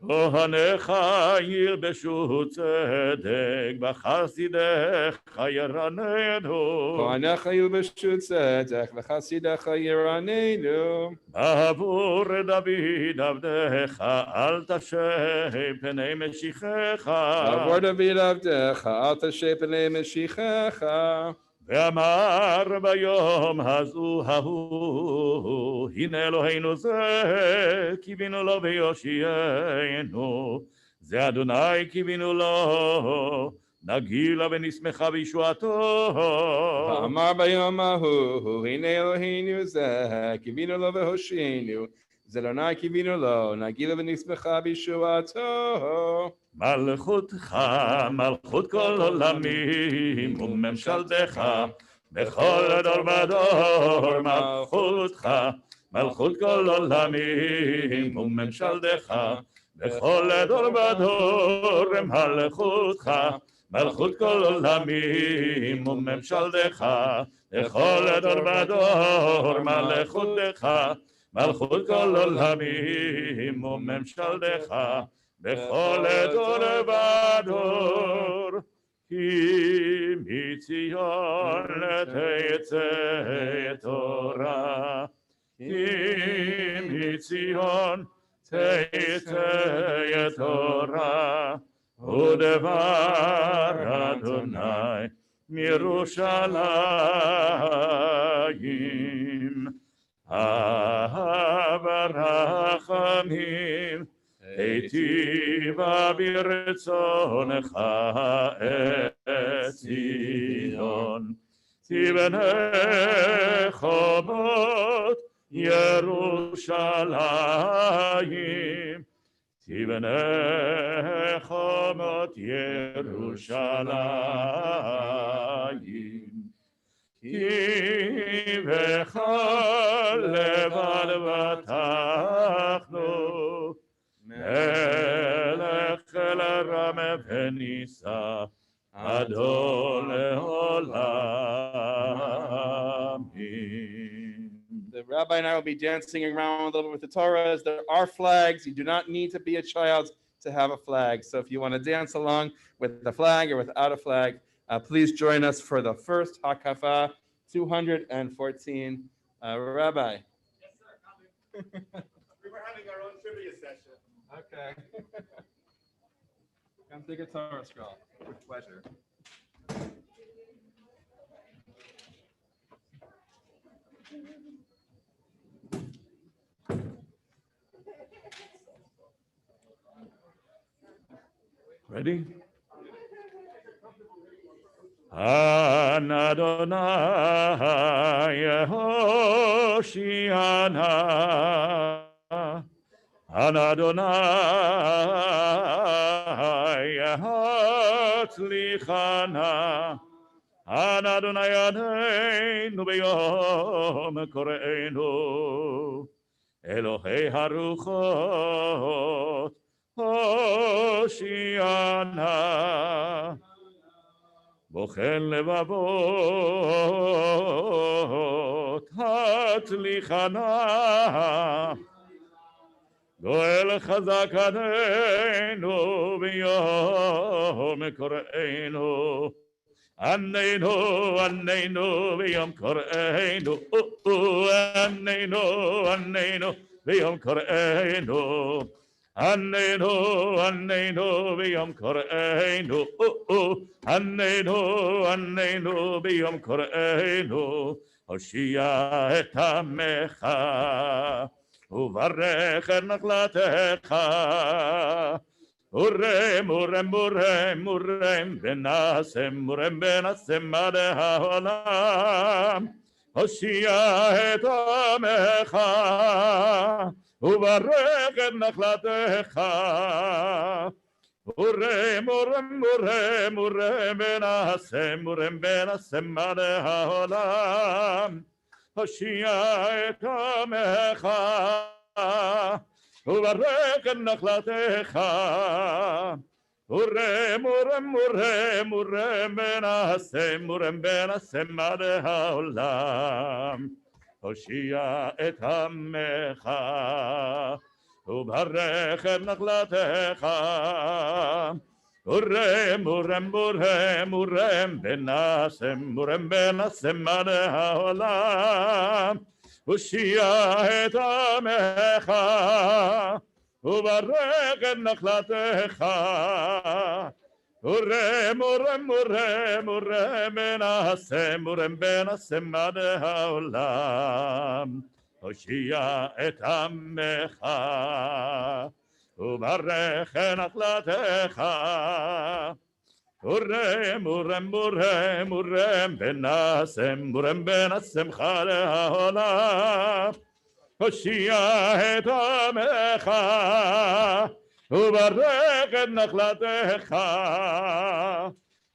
כהניך ילבשו צדק בחסידיך ירננו. כהניך ילבשו צדק וחסידיך ירננו. בעבור דוד עבדך אל תשב פני משיחך. בעבור דוד עבדך אל תשב פני משיחך. ואמר ביום הזו ההוא הנה אלוהינו זה קיווינו לו ויושיענו, זה אדוני קיווינו לו נגילה ונשמחה בישועתו. ואמר ביום ההוא הנה אלוהינו זה קיווינו לו והושיענו, זה אדוני קיווינו לו נגילה ונשמחה בישועתו. מלכותך מלכות כל עולמים וממשלתך בכל דור ודור. מלכותך מלכות כל עולמים וממשלתך בכל דור ודור. מלכותך מלכות כל עולמים וממשלתך בכל דור ודור. מלכותך מלכות כל עולמים וממשלתך בכל דור ודור. כי מציון תצא תורה, כי מציון תצא תורה, ודבר אדוני מירושלים. אהב רחמים היטיבה ברצונך את ציון, תבנה חומות ירושלים, תבנה חומות ירושלים. כי בכל לבד בטחנו, מלך אל רמה ונישא, אדון לעולמים. The rabbi and I will be dancing around a little bit with the Torah. As there are flags, you do not need to be a child to have a flag. So if you want to dance along with the flag or without a flag, please join us for the first Hakafa 214. Rabbi. Yes, sir. We were having our own trivia session. Okay. Come take a Torah scroll. With pleasure. Ready? An Adonai Hoshiana, An Adonai Hatzlichana, אנא אדוני עננו ביום קוראנו, אלוהי הרוחות, הושיע נא. בוחן לבבות, הצליחה נא. גואל חזק עננו ביום קוראנו, עננו עננו ביום קוראנו, עננו עננו ביום קוראנו, עננו עננו ביום קוראנו, עננו עננו ביום קוראנו, הושיע את עמך וברך את נחלתך. מורם מורם מורם מורם ונשם מורם ונשם עד העולם. הושיע את עמך וברך את נחלתך. מורם מורם מורם מורם ונשם מורם ונשם עד העולם. הושיע את עמך וברך את נחלתך. מורם מורם מורם מורם ונשם מורם ונשם עד העולם. הושיע את עמך וברך את נחלתך. מורם מורם מורם מורם ונשם מורם ונשם עד העולם. הושיע את עמך וברך את נחלתך. מורם מורם מורם מורם ונשם מורם ונשם עד העולם. הושיע את עמך וברך את נחלתך. מורם מורם מורם מורם ונשם מורם ונשם עד העולם. הושיע את עמך וברך את נחלתך.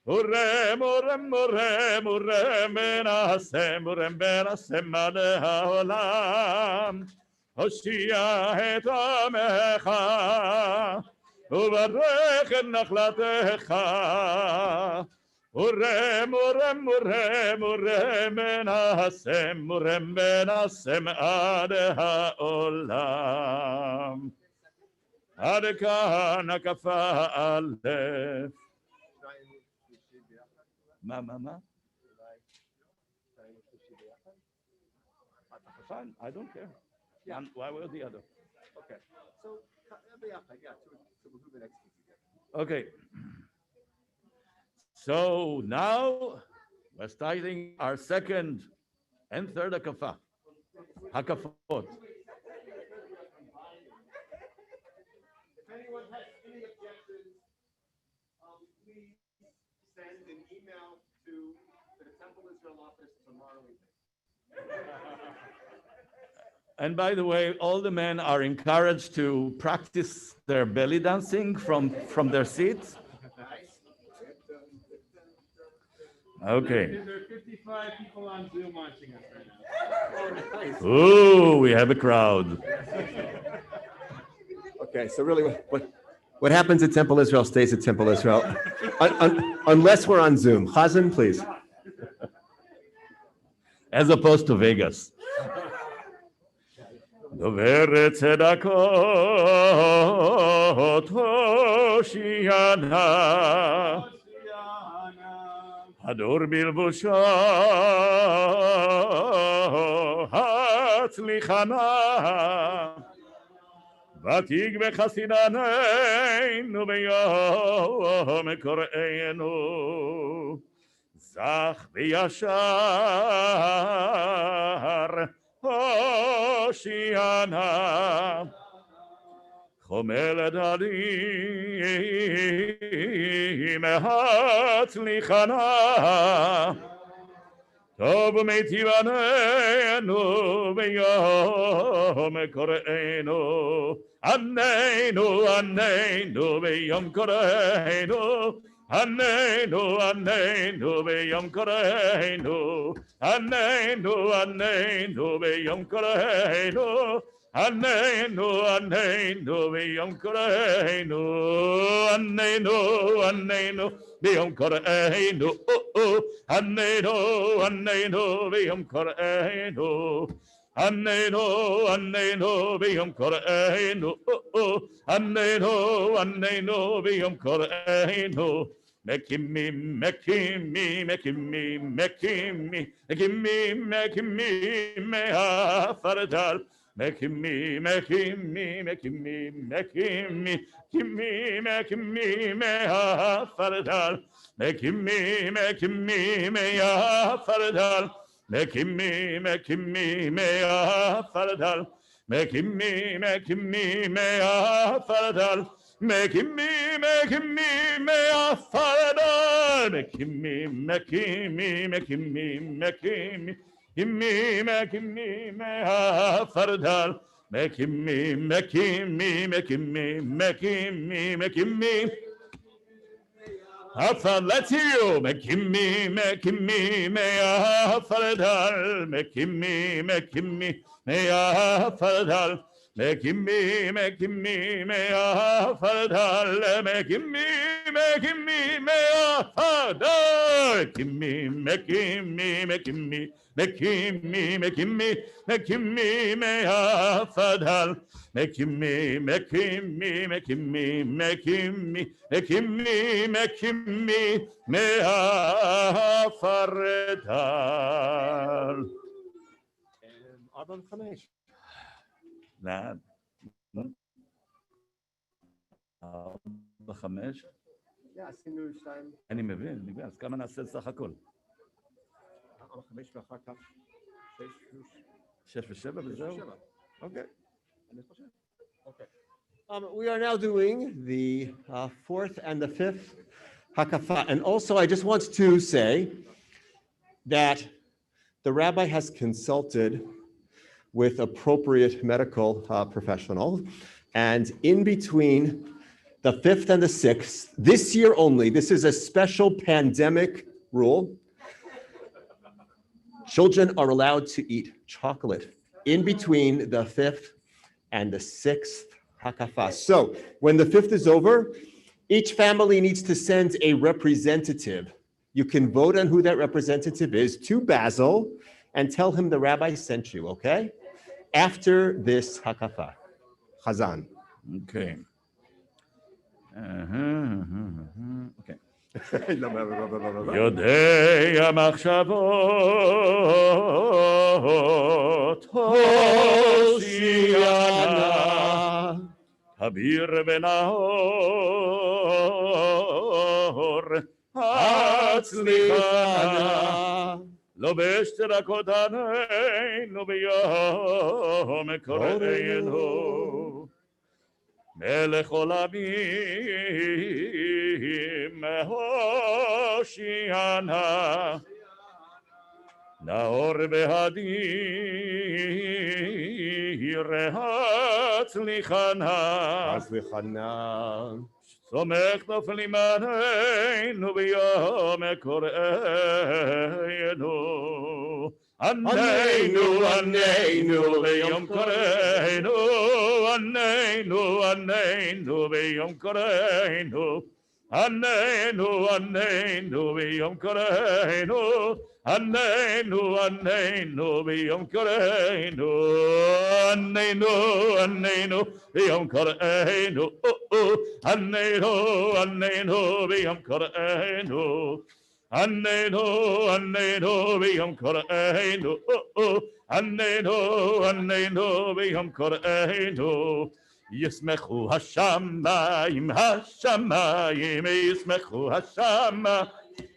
מורם מורם מורם מורם ונשם מורם ונשם עד העולם. הושיע את עמך וברך את נחלתך. מורם מורם מורם מורם ונשם מורם ונשם עד העולם. עד כאן הקפה א'. מה? Fine, I don't care. Yeah. Why will the other? Okay. So, yeah, so we'll do the next one together. Okay. So now we're starting our second and third hakafah. Hakafot. If anyone has any objections, please send an email to the Temple Israel office tomorrow evening. And by the way, all the men are encouraged to practice their belly dancing from their seats. Okay. There are 55 people on Zoom watching us right now. Ooh, we have a crowd. Okay, so really, what happens at Temple Israel stays at Temple Israel, unless we're on Zoom. Chazan, please. As opposed to Vegas. דוברת צדקות הושיע נא, הדור בלבושו הצליחה נא, ותיק בחסידנו ביום קוראנו, זך וישר הושיע נא, חומל דדים הצליחה נא, טוב ומיטיב עננו ביום קוראנו, עננו עננו ביום קוראנו, Anenu, anenu, beyom koreinu. Anenu, anenu, beyom koreinu. Anenu, anenu, beyom koreinu. Anenu, anenu, beyom koreinu. Anenu, anenu, beyom koreinu. Anenu, anenu, beyom koreinu. Anenu, anenu, beyom koreinu. Mekimi, mekimi, mekimi, mekimi, mekimi, mekimi, mea faradal. Mekimi, mekimi, mekimi, mekimi, kimi, mekimi, mea faradal. Mekimi, mekimi, mea faradal. Mekimi, mekimi, mea faradal. Mekimi, mekimi, mea faradal. Mekimi, mekimi, mea faradal. Mekimi, mekimi, mekimi, mekimi. Kimmi, mekimi, mea faradal. Mekimi, mekimi, mekimi, mekimi, mekimi. Let's hear you. Mekimi, mekimi, mea faradal. Mekimi, mekimi, mea faradal. Mekimi, mekimi, mea faradal. Mekimi, mekimi, mea faradal. Mekimi, mekimi, mekimi. Mekimi, mekimi, mekimi, mea faradal. Mekimi, mekimi, mekimi, mekimi, mekimi, mekimi, mea faradal. 45. נעד. 5. עשינו 2. אני מבין, אז כמה נעשה סך הכל? 5 ואחר כך 6 ו7 וזהו? Okay. We are now doing the fourth and the fifth hakafa. And also, I just want to say that the rabbi has consulted with appropriate medical professionals. And in between the fifth and the sixth, this year only, this is a special pandemic rule. Children are allowed to eat chocolate in between the fifth and the sixth hakafa. So when the fifth is over, each family needs to send a representative. You can vote on who that representative is to Basil and tell him the rabbi sent you, okay? After this hakafa. Chazan. Okay. Okay. יודע מחשבות הושיענה הביר ונאור הצליחנה לובש תרקות עינינו ביום קוראינו מלך עולמים הושיענה נאור בהדיר הצליחנה סומך נופלים עלינו ביום קוראינו עננו עננו ביום קוראינו עננו עננו ביום קוראינו עננו עננו ביום קוראינו עננו עננו ביום קוראינו עננו עננו ביום קוראינו עננו עננו ביום קוראינו עננו עננו ביום קוראינו עננו עננו ביום קוראינו ישמחו השמיים השמיים ישמחו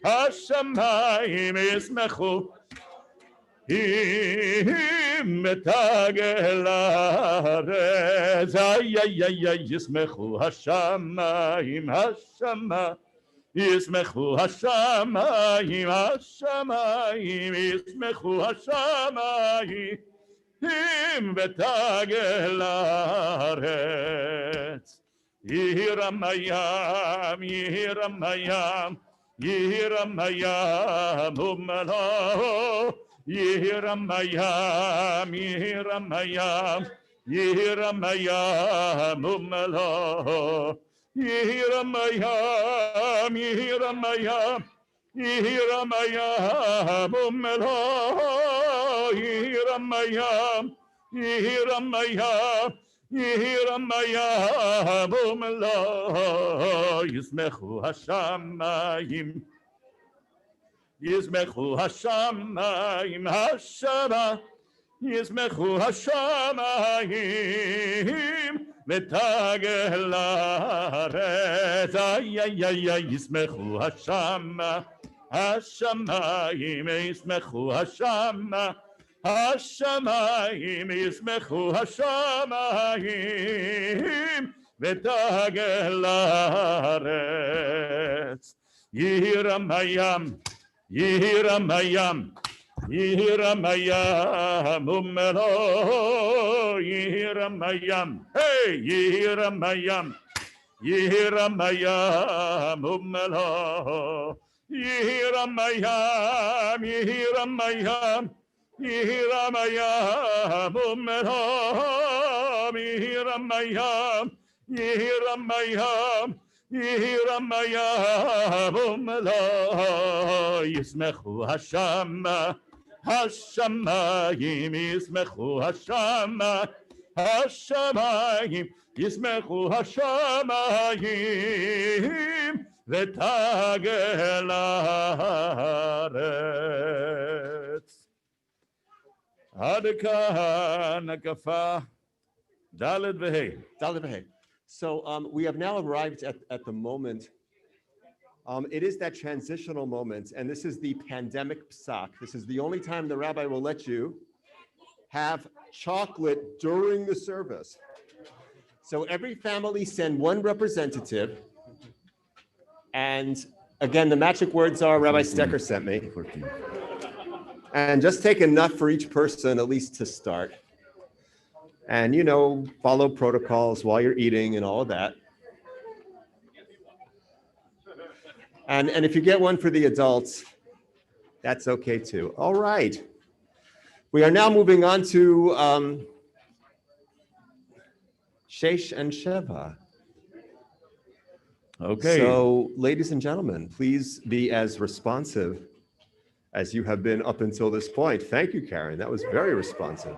השמיים ישמחו אם תגל הארץ ישמחו השמיים ישמחו השמיים ישמחו השמיים אם ותגל הארץ Yiramayam, Yiramayam, Yiramayam, Umalo, Yiramayam, Yiramayam, Yiramayam, Umalo, Yiramayam, Yiramayam, Yiramayam, Umalo, Yiramayam, Yiramayam, Yiramayam, Umlo, Yismechu Hashamayim, Yismechu Hashamayim, Hashama, Yismechu Hashamayim, Metagel Haaretz, ay, Yismechu Hashama, Hashamayim, Yismechu Hashama, Hashamayim yismechu Hashamayim v'tagel haaretz. Yiramayam, Yiramayam, Yiramayam, Umelo, Yiramayam, hey, Yiramayam, Yiramayam, Umelo, Yiramayam, Yiramayam, Yiramayam, Umelo, Yiramayam, Yiramayam, Yiramayam, Umelo, Yismechu Hashama, Hashamayim, Yismechu Hashama, Hashamayim, Yismechu Hashamayim, V'tagel haaretz. Adkan Nakafa Dalet Vehei. Dalet v'hei. So we have now arrived at the moment. It is that transitional moment, and this is the pandemic psak. This is the only time the rabbi will let you have chocolate during the service. So every family send one representative. And again, the magic words are Rabbi Stecker sent me. And just take enough for each person, at least to start. And, you know, follow protocols while you're eating and all of that. And if you get one for the adults, that's okay too. All right. We are now moving on to Shesh and Sheva. Okay. So, ladies and gentlemen, please be as responsive as you have been up until this point. Thank you, Karen. That was very responsive.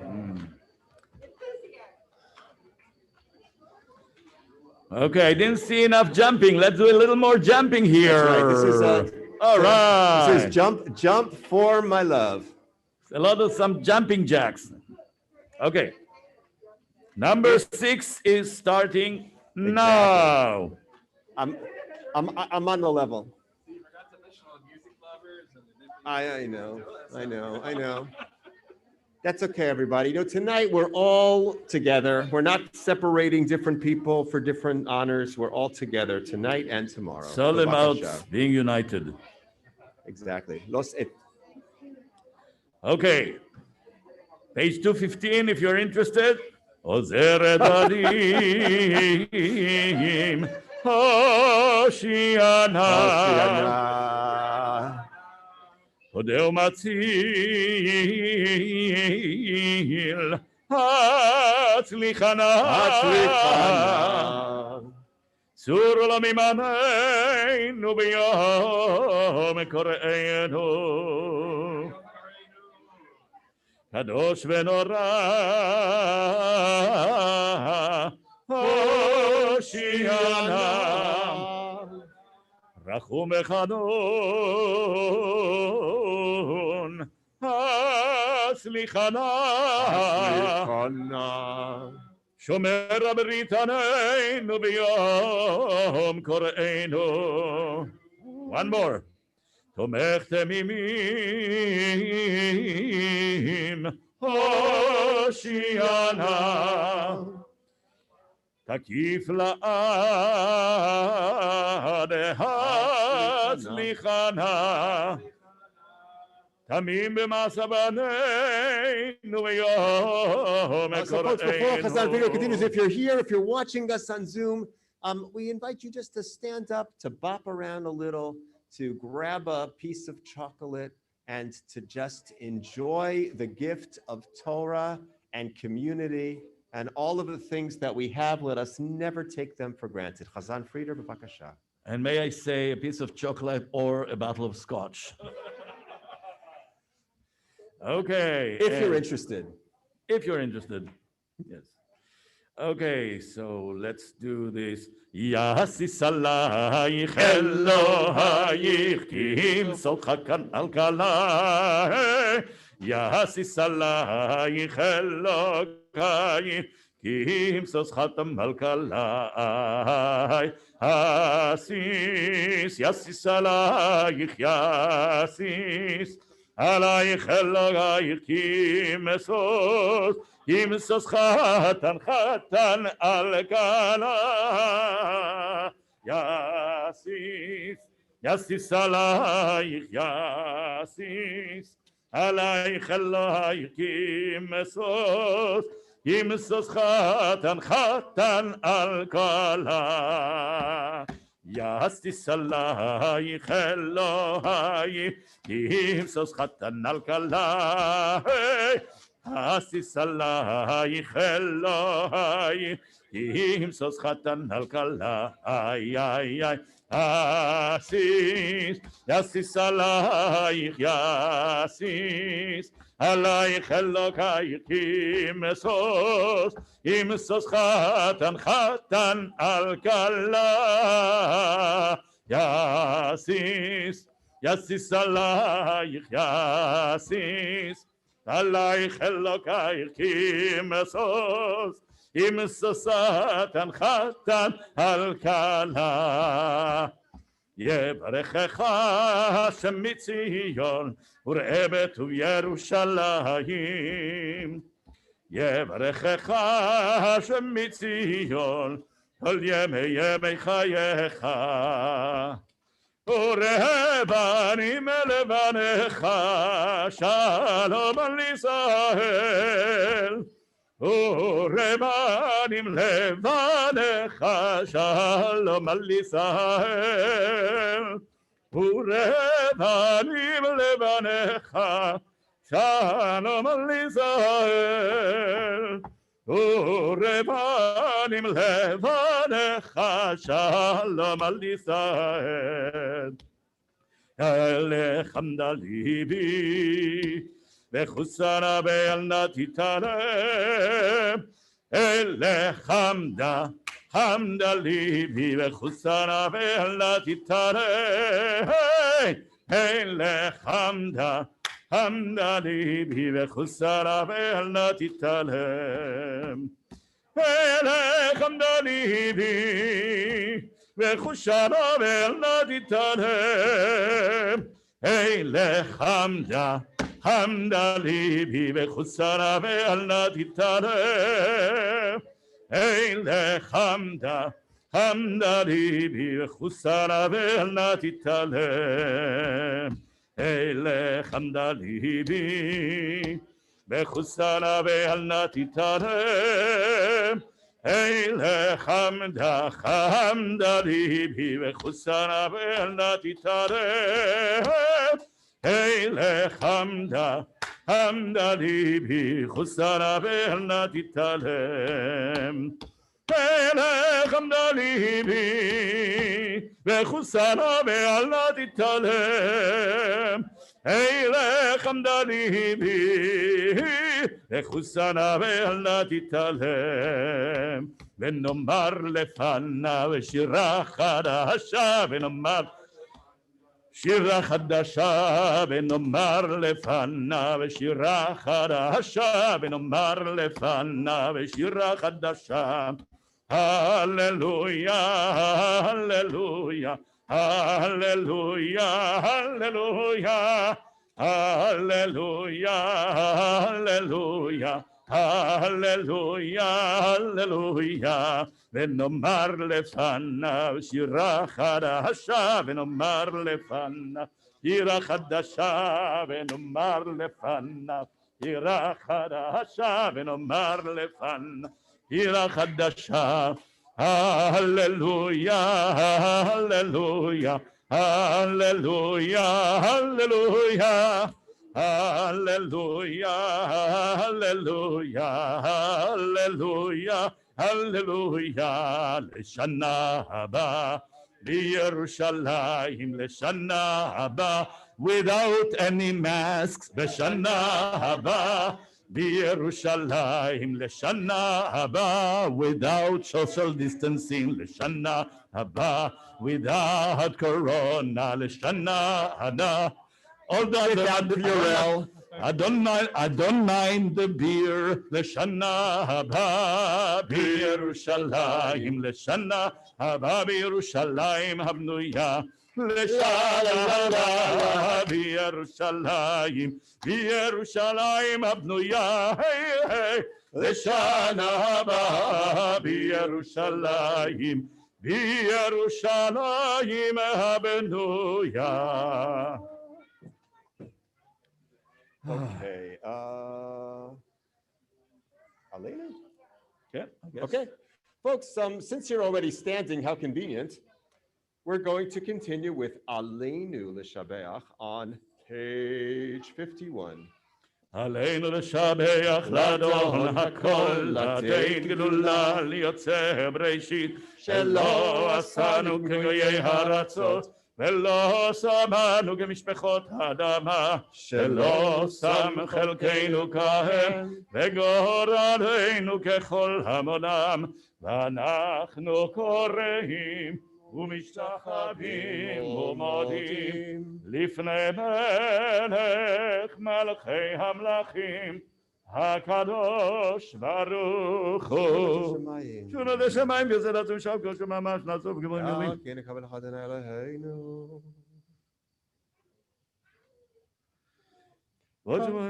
Okay, I didn't see enough jumping. Let's do a little more jumping here. That's right. This is all right. This is jump for my love. A lot of some jumping jacks. Okay. Number 6 is starting now. I'm on the level. I know. That's okay, everybody. You know, tonight we're all together. We're not separating different people for different honors. We're all together tonight and tomorrow. Solemn out, being united. Exactly. Okay. Page 215, if you're interested. Ozer Edarim, Hoshiana. Odeo Matzil, Hatzlichana, Sur Lamimaneinu B'yom Koreinu, Kadosh V'Nora, Hoshiana, Rachum Echadon, Haslichana, Shomer B'Ritaneinu B'yom Koreinu. One more. Tomech Temimim, Hoshiana. Takif la'ad hatzlichana. Tamim b'masabaneinu v'yom So folks, before Chazal video continues, if you're here, if you're watching us on Zoom, we invite you just to stand up, to bop around a little, to grab a piece of chocolate, and to just enjoy the gift of Torah and community and all of the things that we have. Let us never take them for granted. Chazan Frieder, b'vakasha. And may I say a piece of chocolate or a bottle of scotch? Okay. If you're and interested. If you're interested, yes. Okay, so let's do this. Yasis alayich Elohayich ki himsotcha kan al kalai. Yasis alayich Elohayich ki himsotcha al kalai. Yasis alayich yasis alayich Elohayich ki himsotcha Imsos chatan al-kala Yasis alayich Yasis alayich Elohayich Imsos chatan al-kala Yasis alayich Elohayich Imsos chatan al-kala Asis alayich Elohayich Imsos chatan al-kala Asis Yasis alayich Yasis alayich Elohayich Imsos chatan al-kala Yasis alayich Yasis Alayich Elokayich imsos chatan al-kala Yevarechecha Hashem mitzion ur'eh betuv Yerushalayim Yevarechecha Hashem mitzion kol yemei chayecha Urebanim levanecha shalom al Yisrael Urebanim levanecha shalom al Yisrael Urebanim levanecha shalom al Yisrael Urebanim levanecha shalom al Yisrael Elechamda libi vechusana be'alna titarem Elechamda hamda libi vechusana be'alna titarem Elechamda Hamda libi vechusara ve'alna titalem Elechamda libi vechusara ve'alna titalem Elechamda hamda libi vechusara ve'alna titalem Elechamda hamda libi vechusara ve'alna titalem Elechamda libi vechusana ve'alna titarem Elechamda hamda libi vechusana ve'alna titarem Elechamda hamda libi vechusana ve'alna titarem Elechamda libi vechusana ve'alna titalem Elechamda libi vechusana ve'alna titalem Venomar lefanav shira chadasha Venomar shira chadasha Venomar lefanav shira chadasha Venomar lefanav shira chadasha Hallelujah, hallelujah, hallelujah, hallelujah, hallelujah, hallelujah, hallelujah, hallelujah. Venomar lefanav shira chadasha, venomar lefanav shira chadasha, venomar lefanav shira chadasha, venomar lefanav Ira chadasha, Hallelujah, hallelujah, hallelujah, hallelujah. Hallelujah, hallelujah, hallelujah, hallelujah. L'shana haba, Yerushalayim, l'shana haba, without any masks. L'shana haba, Yerushalayim, l'shana haba, without social distancing. L'shana haba, without corona. L'shana haba. Sit down, Purell. I don't mind the beer. L'shana haba b'Yerushalayim. L'shana haba b'Yerushalayim habnuya. L'shana haba b'Yerushalayim. B'Yerushalayim habnuya. Hey, hey. L'shana haba b'Yerushalayim. B'Yerushalayim habnuya. Okay. Elena? Yeah, I guess. Okay. Folks, since you're already standing, how convenient, we're going to continue with Aleinu L'Shabeach on page 51. עלינו לשבח לאדון הכל, לתת גדולה ליוצא בראשית, שלא עשנו כגויי הארצות, ולא שמנו כמשפחות האדמה, שלא שם חלקנו כהם, וגורלנו ככל המונם, ואנחנו קוראים ומשתחווים ומודים לפני מלך מלכי המלכים הקדוש ברוך הוא. שונו דשמיים יוזלת ושבקו שממש נעשו בגמרים ימים. כן נקבל לך אדוני אלוהינו. כתוב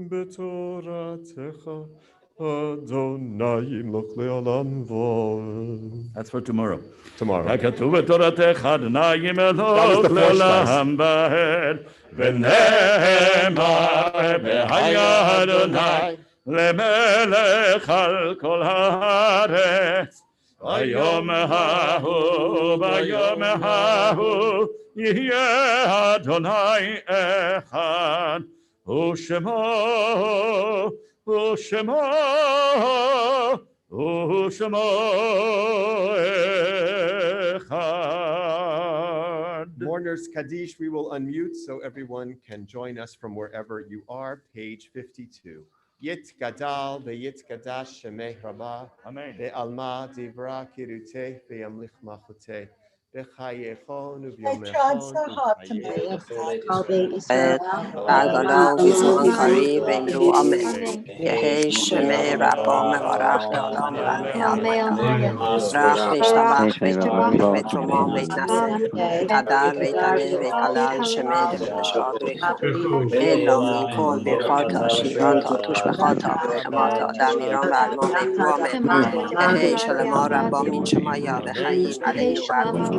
בתורתך אדוני ימלוך לעולם ועד. That's for tomorrow. Tomorrow. כתוב בתורתך אדוני ימלוך לעולם ועד. ונאמר והיה אדוני למלך על כל הארץ. ביום ההוא יהיה אדוני אחד ושמו אחד. Mourners Kaddish, we will unmute so everyone can join us from wherever you are. Page 52. Yit gadal ve'yit gadash shemeh rabah Amen. ve'alma divra kiruteh ve'yamlich machuteh ve'chayechon I u'vyomechon tried so hard to make برگالا و بیزمان کاری و امرو آمن یهی شمه ربا مبارخ لعلام و آمین رخ ویشتبخ ویتباریخ ویتروما ویتنسه قدر ویتله ویتالل شمه دمشا بریخا الا من کل برخاتا شیراتا توش بخاتا برخماتا در میران و علمان امرو آمن یهی شلما ربا من شما یا بخییم علیه و علیه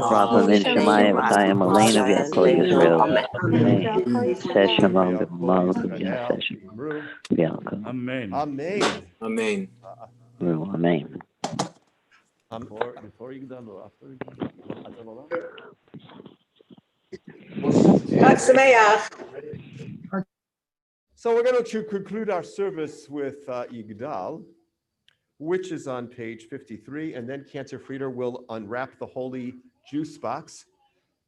Rabbanim Shemayim Chaim Aleinu V'Yakol Yisrael. Amen. Say Shalom B'Malach V'Yaseh V'Yakol. Amen. Amen. Amen. Amen. Before יגדל או after Chag Sameach. So we're going to conclude our service with Yigdal, which is on page 53, and then Cantor Frieder will unwrap the holy juice box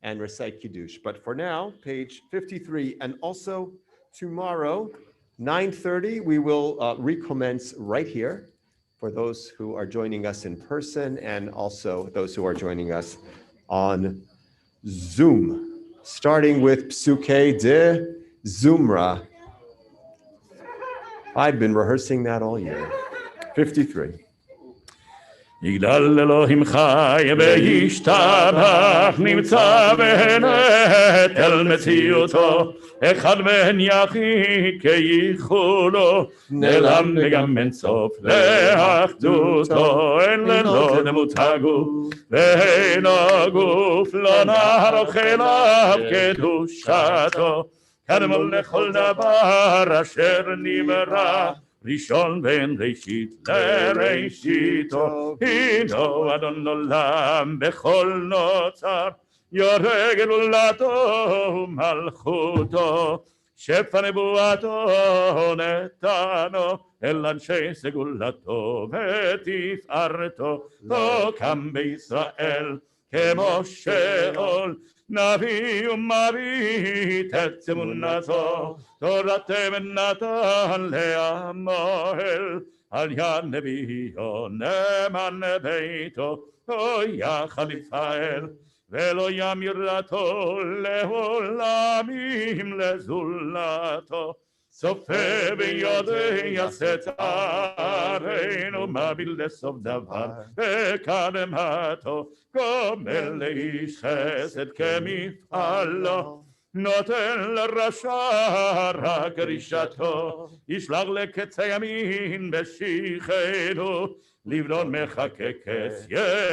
and recite Kiddush. But for now, page 53, and also tomorrow, 9:30, we will recommence right here for those who are joining us in person and also those who are joining us on Zoom, starting with Psuke de Zumra. I've been rehearsing that all year. 53. יגדל אלוהים חי וישתבח נמצא ונטל מציאותו אחד בן יחיד כייחודו נעלם וגם אין סוף לאחדותו אין לנו דמות הגוף ואין הגוף לא נערוך אליו קדושתו קדמון לכל דבר אשר נברא, ראשון בין ראשית לראשיתו, הנו אדון עולם בכל נוצר, יורא גלולתו ומלכותו, שפע נבואתו נתנו, אל אנשי סגולתו ותפארתו, לא קם בישראל כמו שאול, נביא ומביא את אמונתו, תורת אמונתן לעמל, על יד נביאו נאמן ביתו, לא יחליף האל ולא ימירתו לעולמים לזולתו, צופה ביודע שצרינו, מביל לסוף דבר וקדמתו, גומל לאיש חסד כמפעלו, נותן לרשע רק רישתו, ישלח לקץ הימין בשיחנו, לבנון מחכה כס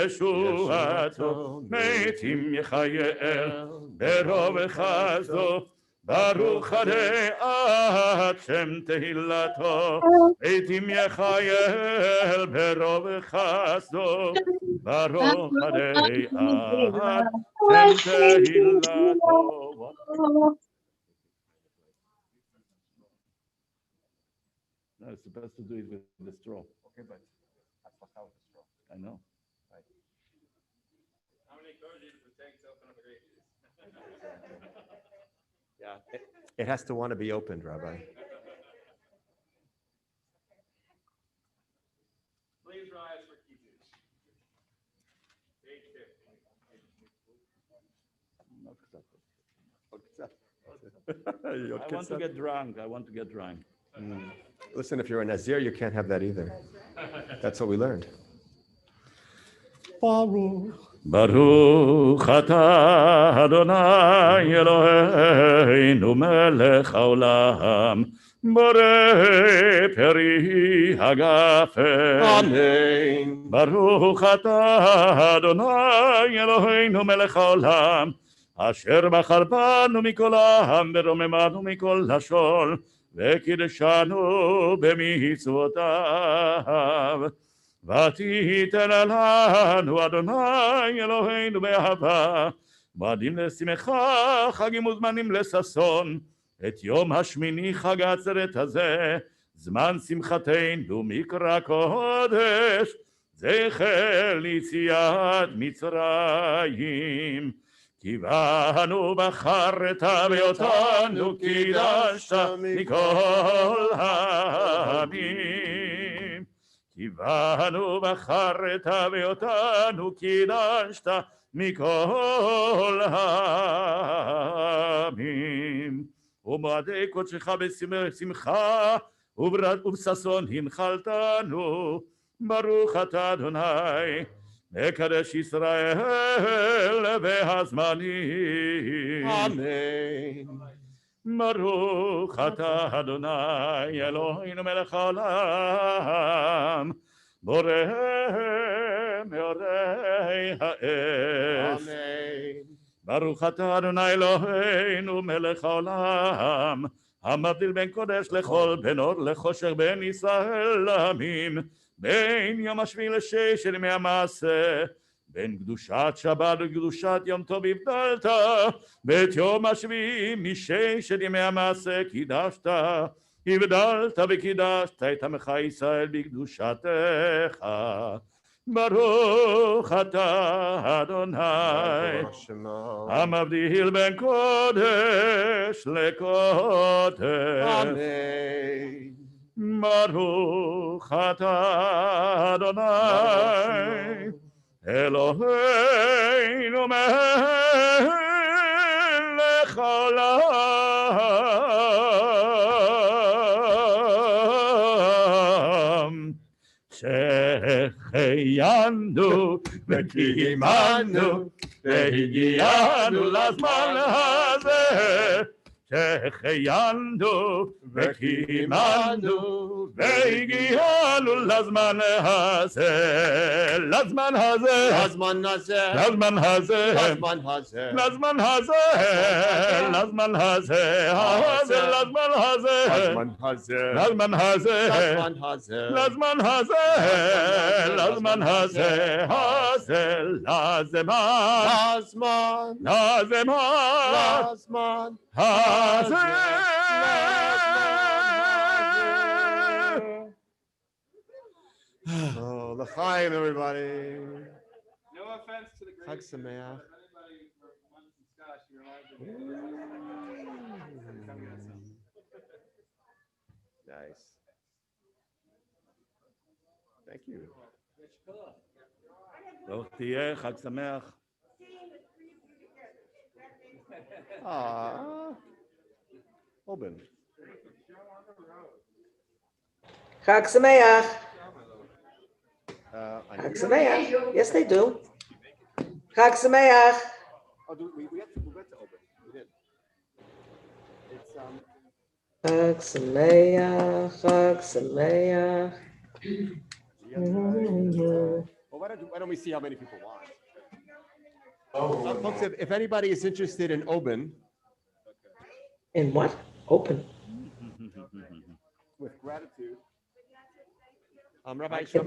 ישועתו, מתים יחייל ברוב חסדו, ברוך הדעת שם תהילתו, מתים יחייל ברוב חסדו, ברוך הדעת שם תהילתו. No, it's supposed to do it with the straw. Okay, but הצלחה with the straw. I know. How many kosher does it take to open up a grape juice? Yeah, it has to want to be opened, Rabbi. Please rise for Kiddush. Page 50. I want to get drunk. I want to get drunk. Listen, if you're a Nazir, you can't have that either. That's what we learned. ברוך אתה אדוני אלוהינו מלך העולם, בורא פרי הגפן. Amen. ברוך אתה אדוני אלוהינו מלך העולם, אשר בחר בנו מכל העם ורוממנו מכל לשון, וקידשנו במצוותיו. ותיתן לנו אדוני אלוהינו באהבה, מועדים לשמחה, חגים וזמנים לששון, את יום השמיני חג העצרת הזה, זמן שמחתנו מקרא קודש, זכר ליציאת מצרים. כי בנו בחרת ואותנו קידשת מכל העמים. כי בנו בחרת ואותנו קידשת מכל העמים. ומועדי קודשך בשמחה ובששון הנחלתנו. ברוך אתה אדוני מקדש ישראל והזמנים. Amen. ברוך אתה אדוני אלוהינו מלך העולם, בורא מאורי האש. Amen. ברוך אתה אדוני אלוהינו מלך העולם, המבדיל בין קודש לכל, בין אור לחושך, בין ישראל לעמים, בין יום השביעי לשש של ימי המעשה, בין קדושת שבת וקדושת יום טוב הבדלת, ואת יום השביעי משש של ימי המעשה קידשת, הבדלת וקידשת את עמך ישראל בקדושתך. ברוך אתה אדוני המבדיל בין קודש לקודש. Amen. ברוך אתה אדוני אלוהינו מלך העולם, שהחיינו וקיימנו והגיענו לזמן הזה, שהחיינו וקיימנו והגיענו לזמן הזה, לזמן הזה, לזמן הזה, לזמן הזה, לזמן הזה, לזמן הזה, לזמן הזה, לזמן הזה, לזמן הזה, לזמן הזה, לזמן הזה, לזמן הזה, לזמן הזה, הזה, לזמן, לזמן, לזמן, לזמן, הזה. Oh, l'chaim, everybody. No offense to the great. Chag Sameach. If anybody wants some scotch, you're allowed to. Nice. Thank you. ברוך תהיה, חג שמח. Oben. Chag Sameach. I Chag Sameach. Yes, they do. Chag Sameach. Oh, we went to open. We did. It's Chag Sameach. Chag Sameach. Well, why don't we see how many people want? Folks, if anybody is interested in Oben, In what? Open. with gratitude, Rabbi I can